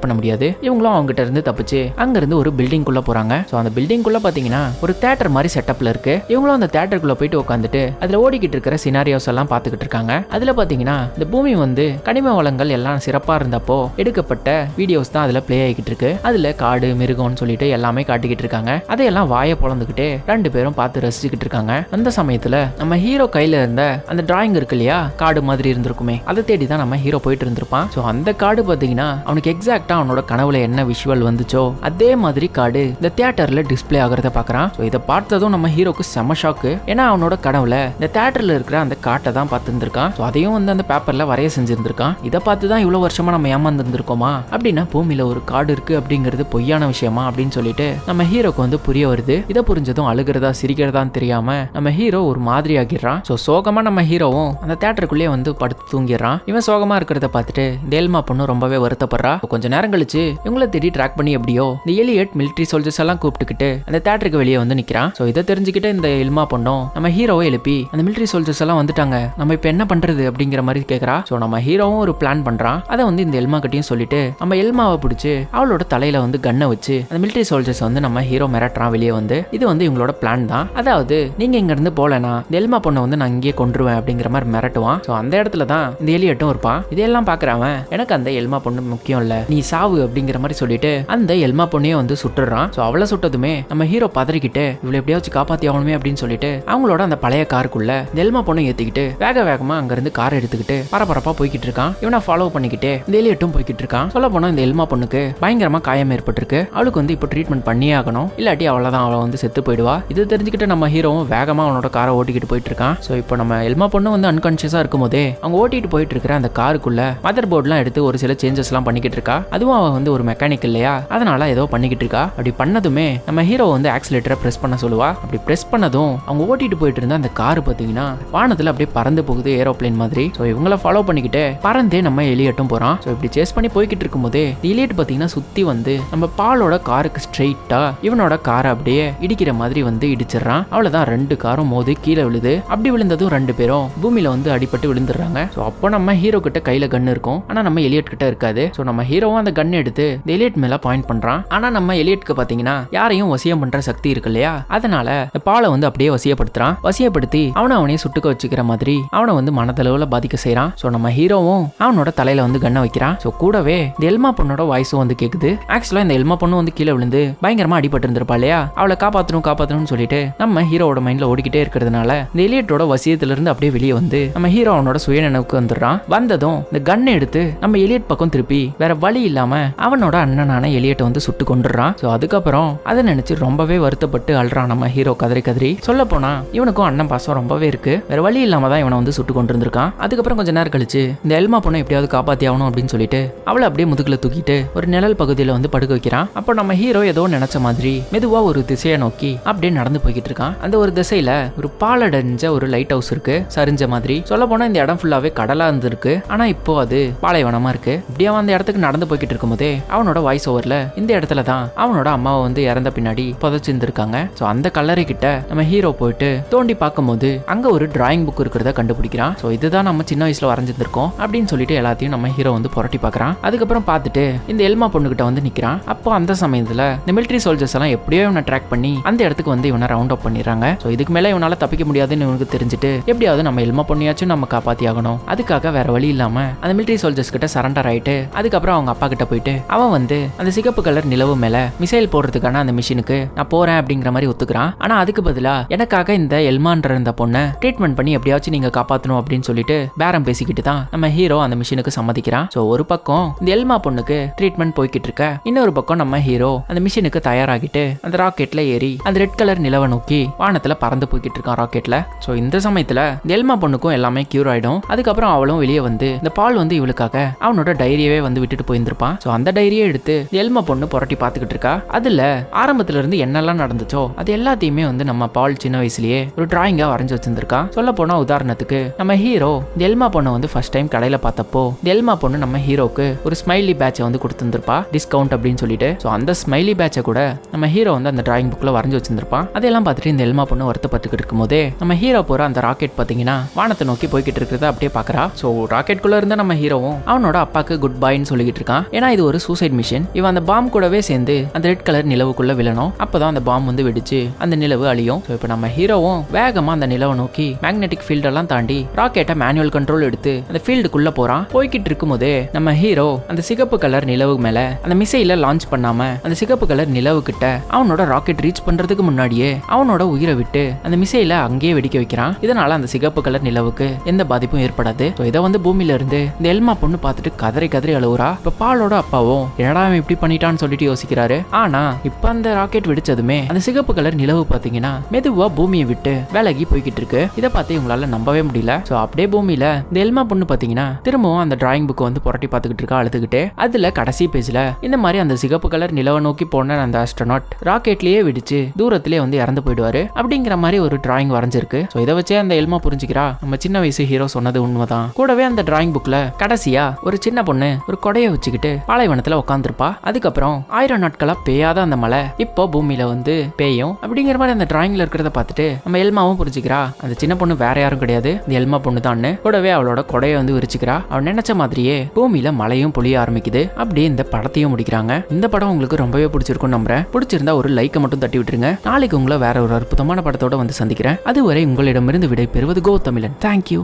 பண்ண முடியாது. இவங்களும் அவங்க கிட்ட இருந்து தப்பிச்சு அங்க இருந்து ஒரு பில்டிங் குள்ள போறாங்க. ஸோ அந்த பில்டிங் குள்ள பாத்தீங்கன்னா ஒரு தியேட்டர் மாதிரி செட்டப்ல இருக்கு. இவங்களும் அந்த தியேட்டருக்குள்ள போயிட்டு உட்காந்துட்டு அதுல ஓடிக்கிட்டு இருக்கிற சினாரியோஸ் எல்லாம் பாத்துக்கிட்டு இருக்காங்க. அதுல பாத்தீங்கன்னா இந்த பூமி வந்து கனிம வளங்கள் எல்லாம் சிறப்பா இருந்தப்போ எடுக்கப்பட்ட வீடியோஸ் தான் அதுல பிளே ஆகிட்டு இருக்கு. அதுல காடு மிருகம்னு சொல்லிட்டு எல்லாமே காட்டிக்கிட்டு இருக்காங்க. அதையெல்லாம் வாயை பொழந்துக்கிட்டு 2 பேரும் பார்த்து ரசிச்சுக்கிட்டு இருக்காங்க. அந்த சமயத்துல நம்ம ஹீரோ கையில இருந்த அந்த டிராயிங் இருக்கு இல்லையா, காடு மாதிரி இருந்திருக்குமே, அதை தேடி தான் நம்ம ஹீரோ போயிட்டு இருந்திருப்பான். ஸோ அந்த காடு பாத்தீங்கன்னா அவனுக்கு எக்ஸாக்டா அவனோட கனவுல என்ன விஷுவல் வந்துச்சோ அதே மாதிரி காடு இந்த தியேட்டர்ல டிஸ்பிளே ஆகிறத பாக்குறான். ஸோ இதை பார்த்ததும் நம்ம ஹீரோக்கு செம ஷாக்கு. ஏன்னா அவனோட கனவுல இந்த தியேட்டர்ல இருக்கிற அந்த காட்டை தான் பார்த்துருந்துருக்கான். ஸோ அதையும் வந்து அந்த பேப்பர்ல வரைய செஞ்சிருந்திருக்கான். இதை பார்த்து தான் இவ்வளவு வருஷமா நம்ம ஏமாந்துருந்துருக்கோமா, அப்படின்னா பூமியில ஒரு காடு இருக்கு அப்படிங்கிறது பொய்யான விஷயமா அப்படின்னு சொல்லிட்டு நம்ம ஹீரோக்கு வந்து புரிய வருது. இதை புரிஞ்சதும் அழுகிறதா சிரிக்கிறதான்னு தெரியாம நம்ம ஹீரோ ஒரு மாதிரி ஆகிடுறான். ஸோ சோகமா நம்ம ஹீரோவும் அந்த தியேட்டருக்குள்ளேயே வந்து படுத்து தூங்கிடுறான். இவன் சோகமா இருக்கிறத பார்த்துட்டு இந்த எல்மா பொண்ணு ரொம்பவே வருத்தப்படுறா. கொஞ்ச நேரம் கழிச்சு இவங்களை தேடி ட்ராக் பண்ணி எப்படியோ இந்த எலியட் மிலிட்டரி சோல்ஜர்ஸ் எல்லாம் கூப்பிட்டுக்கிட்டு அந்த தியேட்டருக்கு வெளியே வந்து நிக்கிறான். ஸோ இதை தெரிஞ்சுக்கிட்டு இந்த எல்மா பொண்ணும் நம்ம ஹீரோவை எழுப்பி அந்த மிலிட்டரி சோல்ஜர்ஸ் எல்லாம் வந்துட்டாங்க, நம்ம இப்ப என்ன பண்றது அப்படிங்கிற மாதிரி கேட்கறா. ஸோ நம்ம ஹீரோவும் ஒரு பிளான் பண்றான். அதை வந்து இந்த எல்மா கிட்டையும் சொல்லிட்டு நம்ம எல்மாவை பிடிச்சு அவளோட தலையில வந்து கண்ணை வச்சு அந்த மிலிட்டரி சோல்ஜர்ஸ் வந்து நம்ம ஹீரோ மிரட்டுறான் வெளியே வந்து. இது வந்து இவங்களோட பிளான் தான். அதாவது நீங்க இங்க இருந்து போலனா இந்த எல்மா பொண்ணை வந்து நான் இங்கே கொன்றுவேன் அப்படிங்கிற மாதிரி மிரட்டுவான். ஸோ அந்த இடத்துல தான் இந்த எலியட்டும் இருப்பான். இதெல்லாம் பாக்குறவன் எனக்கு அந்த எல்மா பொண்ணு முக்கியம் இல்ல, நீ சாவு அப்படிங்கிற மாதிரி சொல்லிட்டு அந்த எல்மா பொண்ணையும் வந்து சுட்டுறான். ஸோ அவளை சுட்டதுமே நம்ம ஹீரோ பதறிக்கிட்டு இவளை எப்படியாச்சும் காப்பாத்தி ஆகணுமே அப்படின்னு சொல்லிட்டு அவங்களோட அந்த பழைய காருக்குள்ள இந்த எல்மா பொண்ணை ஏத்திக்கிட்டு வேகமா அங்க இருந்து கார் எடுத்துக்கிட்டு பரபரப்பா போய்கிட்டு இருக்கான். இவனை ஃபாலோ பண்ணிக்கிட்டு இந்த எலியட்டும் போய்கிட்டு இருக்கான். சொல்ல போனா இந்த எல்மா பொண்ணுக்கு பயங்கரமா காயம் ஏற்பட்டிருக்கு. அவளுக்கு வந்து இப்போ ட்ரீட்மெண்ட் பண்ணியே ஆகணும், இல்லாட்டி அவ்வளவுதான் அவளை வந்து செத்து போயிடுவா. இது தெரிஞ்சுக்கிட்டு நம்ம ஹீரோவும் வேகமா அவனோட காரை ஓட்டிக்கிட்டு போயிட்டு இருக்கான். ஸோ இப்போ நம்ம எல்மா பொண்ணு வந்து அன்கான்சியஸா இருக்கும் போதே அவங்க ஓட்டிட்டு போயிட்டு இருக்கிற அந்த காருக்குள்ள மதர் போர்ட்லாம் எடுத்து ஒரு சில சேஞ்சஸ் எல்லாம் பண்ணிக்கிட்டு இருக்கா. அதுவும் அவன் வந்து ஒரு மெக்கானிக் இல்லையா, அதனால ஏதோ பண்ணிக்கிட்டு இருக்கா. அப்படி பண்ணதுமே நம்ம ஹீரோ வந்து ஆக்சிலேட்டரை பிரஸ் பண்ண சொல்லுவா. அப்படி பிரஸ் பண்ணதும் அவங்க ஓட்டிட்டு போயிட்டு இருந்த அந்த கார் பாத்தீங்கன்னா வானத்துல அப்படியே பறந்து போகுது, ஏரோப்ளேன் மாதிரி. ஸோ இவங்கள ஃபாலோ பண்ணிக்கிட்டு பறந்தே நம்ம எலியட்டும் போறான். ஸோ இப்படி சேஸ் பண்ணி போய்கிட்டு இருக்கும் போதே எலியட் பாத்தீங்கன்னா சுத்தி வந்து நம்ம பாலோட காருக்கு ஸ்ட்ரெயிட்டா இவனோட காரை அப்படியே இடிக்கிற மாதிரி வந்து இடிச்சிடறான். அவ்வளவுதான், 2 காரும் மோதி கீழே விழுது. அப்படி விழுந்ததும் 2 பேரும் பூமியில வந்து அடிபட்டு விழுந்துடுறாங்க. ஸோ அப்போ நம்ம ஹீரோ கிட்ட கையில கன் இருக்கும், ஆனா நம்ம எலியட் கிட்ட இருக்காது. ஸோ நம்ம ஹீரோவும் அந்த கன் எடுத்து எலியட் மேல பாயிண்ட் பண்றான். ஆனா நம்ம எலியட்க்கு பாத்தீங்கன்னா யாரையும் வசியம் பண்ற சக்தி இருக்கு இல்லையா, அதனால பாலை வந்து அப்படியே வசியப்படுத்துறான். வசியப்படுத்தி அவனையே சுட்டுக்க வச்சுக்கிற மாதிரி அவனை வந்து மனதளவுல பாதிக்க செய்யறான். ஸோ நம்ம ஹீரோவும் அவனோட தலையில வந்து கண்ணை வைக்கிறான். ஸோ கூடவே இந்த எல்மா பொண்ணோட வாய்ஸும் வந்து கேக்குது. ஆக்சுவலா இந்த எல்மா பொண்ணு வந்து கீழே விழுந்து பயங்கரமா அடிபட்டு இருந்திருப்பா இல்லையா, அவளை காப்பாற்றணும்னு சொல்லிட்டு நம்ம ஹீரோவோட மைண்ட்ல ஓடிக்கிட்டே இருக்கிறதுனால இந்த எலியட்டோட வசியத்துல இருந்து அப்படியே வெளியே வந்து நம்ம ஹீரோ அவனோட சுயநினைவுக்கு வந்துடுறான். வந்ததும் இந்த கண்ணை எடுத்து நம்ம எலியட் பக்கம் திருப்பி வேற வழி இல்லாம அவனோட அண்ணனான எலியட்டை வந்து சுட்டு கொண்டுறான். ஸோ அதுக்கப்புறம் அதை நினைச்சு ரொம்பவே வருத்தப்பட்டு அழுறான் நம்ம ஹீரோ கதறி. சொல்ல போனா இவனுக்கும் அண்ணன் பாசம் ரொம்பவே இருக்கு, வேற வழி இல்லாம தான் இவனை வந்து சுட்டு கொண்டு இருந்திருக்கான். அதுக்கப்புறம் கொஞ்ச நேரம் கழிச்சு இந்த எல்மா பொண்ணை எப்படியாவது காப்பாத்தி ஆகணும் அப்படின்னு சொல்லிட்டு அவளை அப்படியே முதுகுல தூக்கிட்டு ஒரு நிழல் பகுதியில வந்து படுக்க வைக்கிறான். அப்போ நம்ம ஹீரோ ஏதோ நினைச்ச மாதிரி மெதுவா ஒரு திசையை நோக்கி அப்படியே நடந்து போய்கிட்டு இருக்கான். அந்த ஒரு திசையில ஒரு பாலடைஞ்ச ஒரு லைட் ஹவுஸ் இருக்கு, சரிஞ்ச மாதிரி. சொல்ல போனா இந்த இடம் ஃபுல்லாவே கடலா இருந்திருக்கு, ஆனா இப்போ அது பாலைவனமா இருக்கு. இப்படியே அந்த இடத்துக்கு நடந்து போய்கிட்டு இருக்கும் போதே அவனோட வாய்ஸ் ஓவர்ல இந்த இடத்துல தான் அவனோட அம்மாவை வந்து இறந்த பின்னாடி புதைச்சிருந்திருக்காங்க. ஸோ அந்த கல்லறை கிட்ட நம்ம ஹீரோ போயிட்டு தோண்டி பார்க்கும்போது அங்க ஒரு டிராயிங் புக் இருக்கிறத கண்டுபிடிக்கிறான். ஸோ இதுதான் நம்ம சின்ன வயசுல வரைஞ்சிருந்திருக்கோம் அப்படின்னு சொல்லிட்டு எல்லாத்தையும் நம்ம ஹீரோ வந்து புரட்டி பார்க்கறான். அதுக்கப்புறம் பார்த்துட்டு இந்த எல்மா பொண்ணுகிட்ட வந்து நிக்கிறான். அப்போ அந்த சமயத்துல இந்த மிலிட்டரி சோல்ஜர்ஸ் எல்லாம் எப்படியோ இவனை ட்ராக் பண்ணி அந்த இடத்துக்கு வந்து இவனை ரவுண்ட் அப் பண்ணிடுறாங்க. ஸோ இதுக்கு மேல இவனால தப்பிக்க முடியாதுன்னு இவனுக்கு தெரிஞ்சுட்டு எப்படியாவது நம்ம எல்மா பொண்ணையாச்சும் நம்ம காப்பாத்தி ஆகணும், அதுக்காக வேற வழி இல்லாம அந்த மிலிட்டரி சோல்ஜர்ஸ் கிட்ட சரண்டர் ஆயிட்டு அதுக்கப்புறம் அவங்க அப்பா கிட்ட போயிட்டு அவன் வந்து அந்த சிகப்பு கலர் நிலவு மேல மிசைல் போடுறதுக்கான அந்த மிஷினுக்கு நான் போறேன் அப்படிங்கிற மாதிரி ஒத்துக்கிறான். ஆனா அதுக்கு பதிலா எனக்காக இந்த எல்மான்ற இந்த பொண்ணை ட்ரீட்மெண்ட் பண்ணி எப்படியாச்சும் நீங்க காப்பாற்றணும் அப்படின்னு சொல்லிட்டு பேரம் பேசிக்கிட்டு தான் நம்ம ஹீரோ அந்த மிஷினுக்கு சம்மதிக்கிறான். ஸோ ஒரு பக்கம் இந்த எல்மா பொண்ணுக்கு ட்ரீட்மெண்ட் போய்கிட்டு இருக்க, இன்னொரு பக்கம் நம்ம ஹீரோ அந்த மிஷினுக்கு தயாராகிட்டு அந்த ராக்கெட்ல ஏறி அந்த ரெட் கலர் நிலவை நோக்கி வானத்துல பறந்து போய்கிட்டு இருக்கான் ராக்கெட்ல. ஸோ இந்த சமயத்துல இந்த எல்மா பொண்ணுக்கும் எல்லாமே கியூர் ஆயிடும். அதுக்கப்புறம் அவளும் வெளியே வந்து இந்த பால் வந்து இவளுக்காக அவனோட டைரியவே வந்து விட்டுட்டு போயிருந்திருப்பான். ஸோ அந்த டைரியை எடுத்து எல்மா பொண்ணு புரட்டி பார்த்துக்கிட்டு இருக்கா. அதுல ஆரம்பத்துல இருந்து என்னெல்லாம் நடந்துச்சோ அது எல்லாத்தையுமே வந்து நம்ம பால் சின்ன வயசுலயே ஒரு டிராயிங்கா வரைஞ்சு வச்சிருந்திருக்கான். சொல்ல போனா உதாரணத்துக்கு நம்ம ஹீரோ இந்த எல்மா பொண்ணை வந்து ஃபர்ஸ்ட் டைம் கடையில பார்த்தப்போ இந்த எல்மா பொண்ணு நம்ம ஹீரோக்கு ஒரு ஸ்மைலி பேட்சை வந்து கொடுத்துருப்பா, டிஸ்கவுண்ட் அப்படின்னு சொல்லிட்டு. ஸோ அந்த ஸ்மைலி பேட்சை கூட நம்ம ஹீரோ வந்து அந்த டிராயிங் புக்கில் வரைஞ்சி வச்சிருப்பான். அதெல்லாம் பார்த்துட்டு இந்த எல்மா பொண்ணு வருத்தப்பட்டுக்கிட்டு இருக்கும்போதே நம்ம ஹீரோ போற அந்த ராக்கெட் பார்த்தீங்கன்னா வானத்தை நோக்கி போய்கிட்டு இருக்கிறத அப்படியே பார்க்கறா. ஸோ ராக்கெட்குள்ள இருந்த நம்ம ஹீரோவும் அவனோட அப்பாக்கு குட் பைன்னு சொல்லிக்கிட்டு இருக்கான். ஏன்னா இது ஒரு சூசைட் மிஷன். இவன் அந்த பாம் கூடவே சேர்ந்து அந்த ரெட் கலர் நிலவுக்குள்ள விழணும். அப்பதான் அந்த பாம் வந்து வெடிச்சு அந்த நிலவு அழியும். ஸோ இப்போ நம்ம ஹீரோவும் வேகமா அந்த நிலவை நோக்கி மேக்னெட்டிக் ஃபீல்ட் எல்லாம் தாண்டி ராக்கெட்டை மேனுவல் கண்ட்ரோல் எடுத்து அந்த ஃபீல்டுக்குள்ள போறான். போய்கிட்டு இருக்கும்போதே நம்ம ஹீரோ அந்த சிகப்பு கலர் நிலவு மேல அந்த மிசைல லான்ச் பண்ணாம அந்த சிகப்பு கலர் நிலவு கிட்ட அவனோட ராக்கெட் ரீச் பண்றதுக்கு முன்னாடியே அவனோட உயிரை விட்டு அந்த மிசைல அங்கேயே வெடிக்க வைக்கிறான். இதனால அந்த சிகப்பு கலர் நிலவுக்கு எந்த பாதிப்பும் ஏற்படாது. இதை வந்து பூமியில இருந்து இந்த எல்மா பொண்ணு பார்த்துட்டு கதறி கதறி அழுவுறா. இப்ப பாலோட அப்பாவும் என்னடா அவன் இப்படி பண்ணிட்டான்னு சொல்லிட்டு யோசிக்கிறாரு. ஆனா இப்ப அந்த ராக்கெட் வெடிச்சதுமே அந்த சிகப்பு கலர் நிலவு பாத்தீங்கன்னா மெதுவா பூமியை விட்டு விலகி போய்கிட்டு இருக்கு. இதை பார்த்து உங்களால நம்பவே முடியல. சோ அப்படியே பூமியில இந்த எல்மா பொண்ணு பாத்தீங்கன்னா திரும்பவும் அந்த டிராயிங் புக் வந்து புரட்டி பார்த்துக்கிட்டு இருக்கா அழுதுகிட்டே. அதுல கடைசி பேஜ்ல இந்த மாதிரி அந்த சிகப்பு கலர் நிலவை நோக்கி போன அந்த ஆஸ்ட்ரோநாட் ராக்கெட்லயே வெடிச்சு தூரத்திலே வந்து இறந்து போயிடுவாரு அப்படிங்கிற மாதிரி ஒரு டிராயிங் வரைஞ்சிருக்கு. சோ இதை வச்சே அந்த எல்மா புரிஞ்சுக்கிறா நம்ம சின்ன வயசு ஹீரோ சொன்னது உண்மைதான். கூடவே அந்த டிராயிங் புக்ல கடைசியா ஒரு சின்ன பொண்ணு ஒரு கொடையை வச்சுக்கிட்டு பாலைவனத்துல உட்காந்துருப்பா. அதுக்கப்புறம் 1000 நாட்களா பெய்யாத அந்த மழை இப்போ பூமியில வந்து பெய்யும் அப்படிங்கிற மாதிரி அந்த டிராயிங்ல இருக்கிறத பார்த்துட்டு நம்ம எல்மாவும் புரிஞ்சுக்கிறா அந்த சின்ன பொண்ணு வேற யாரும் கிடையாது, இந்த எல்மா பொண்ணு தான். கூடவே அவளோட கொடையை வந்து விரிச்சுக்கிறா. அவன் நினைச்ச மாதிரியே பூமியில மழையும் பொழிய ஆரம்பிக்குது. அப்படியே இந்த படத்தையும் முடிக்கிறாங்க. இந்த படம் உங்களுக்கு ரொம்பவே பிடிச்சிருக்கும் நம்புறேன். பிடிச்சிருந்தா ஒரு லைக்கை மட்டும் தட்டி விட்டுருங்க. நாளைக்கு உங்களை வேற ஒரு அற்புதமான படத்தோட வந்து சந்திக்கிறேன். அதுவரை உங்களிடமிருந்து விடை பெறுவது கோ தமிழன். தேங்க்யூ.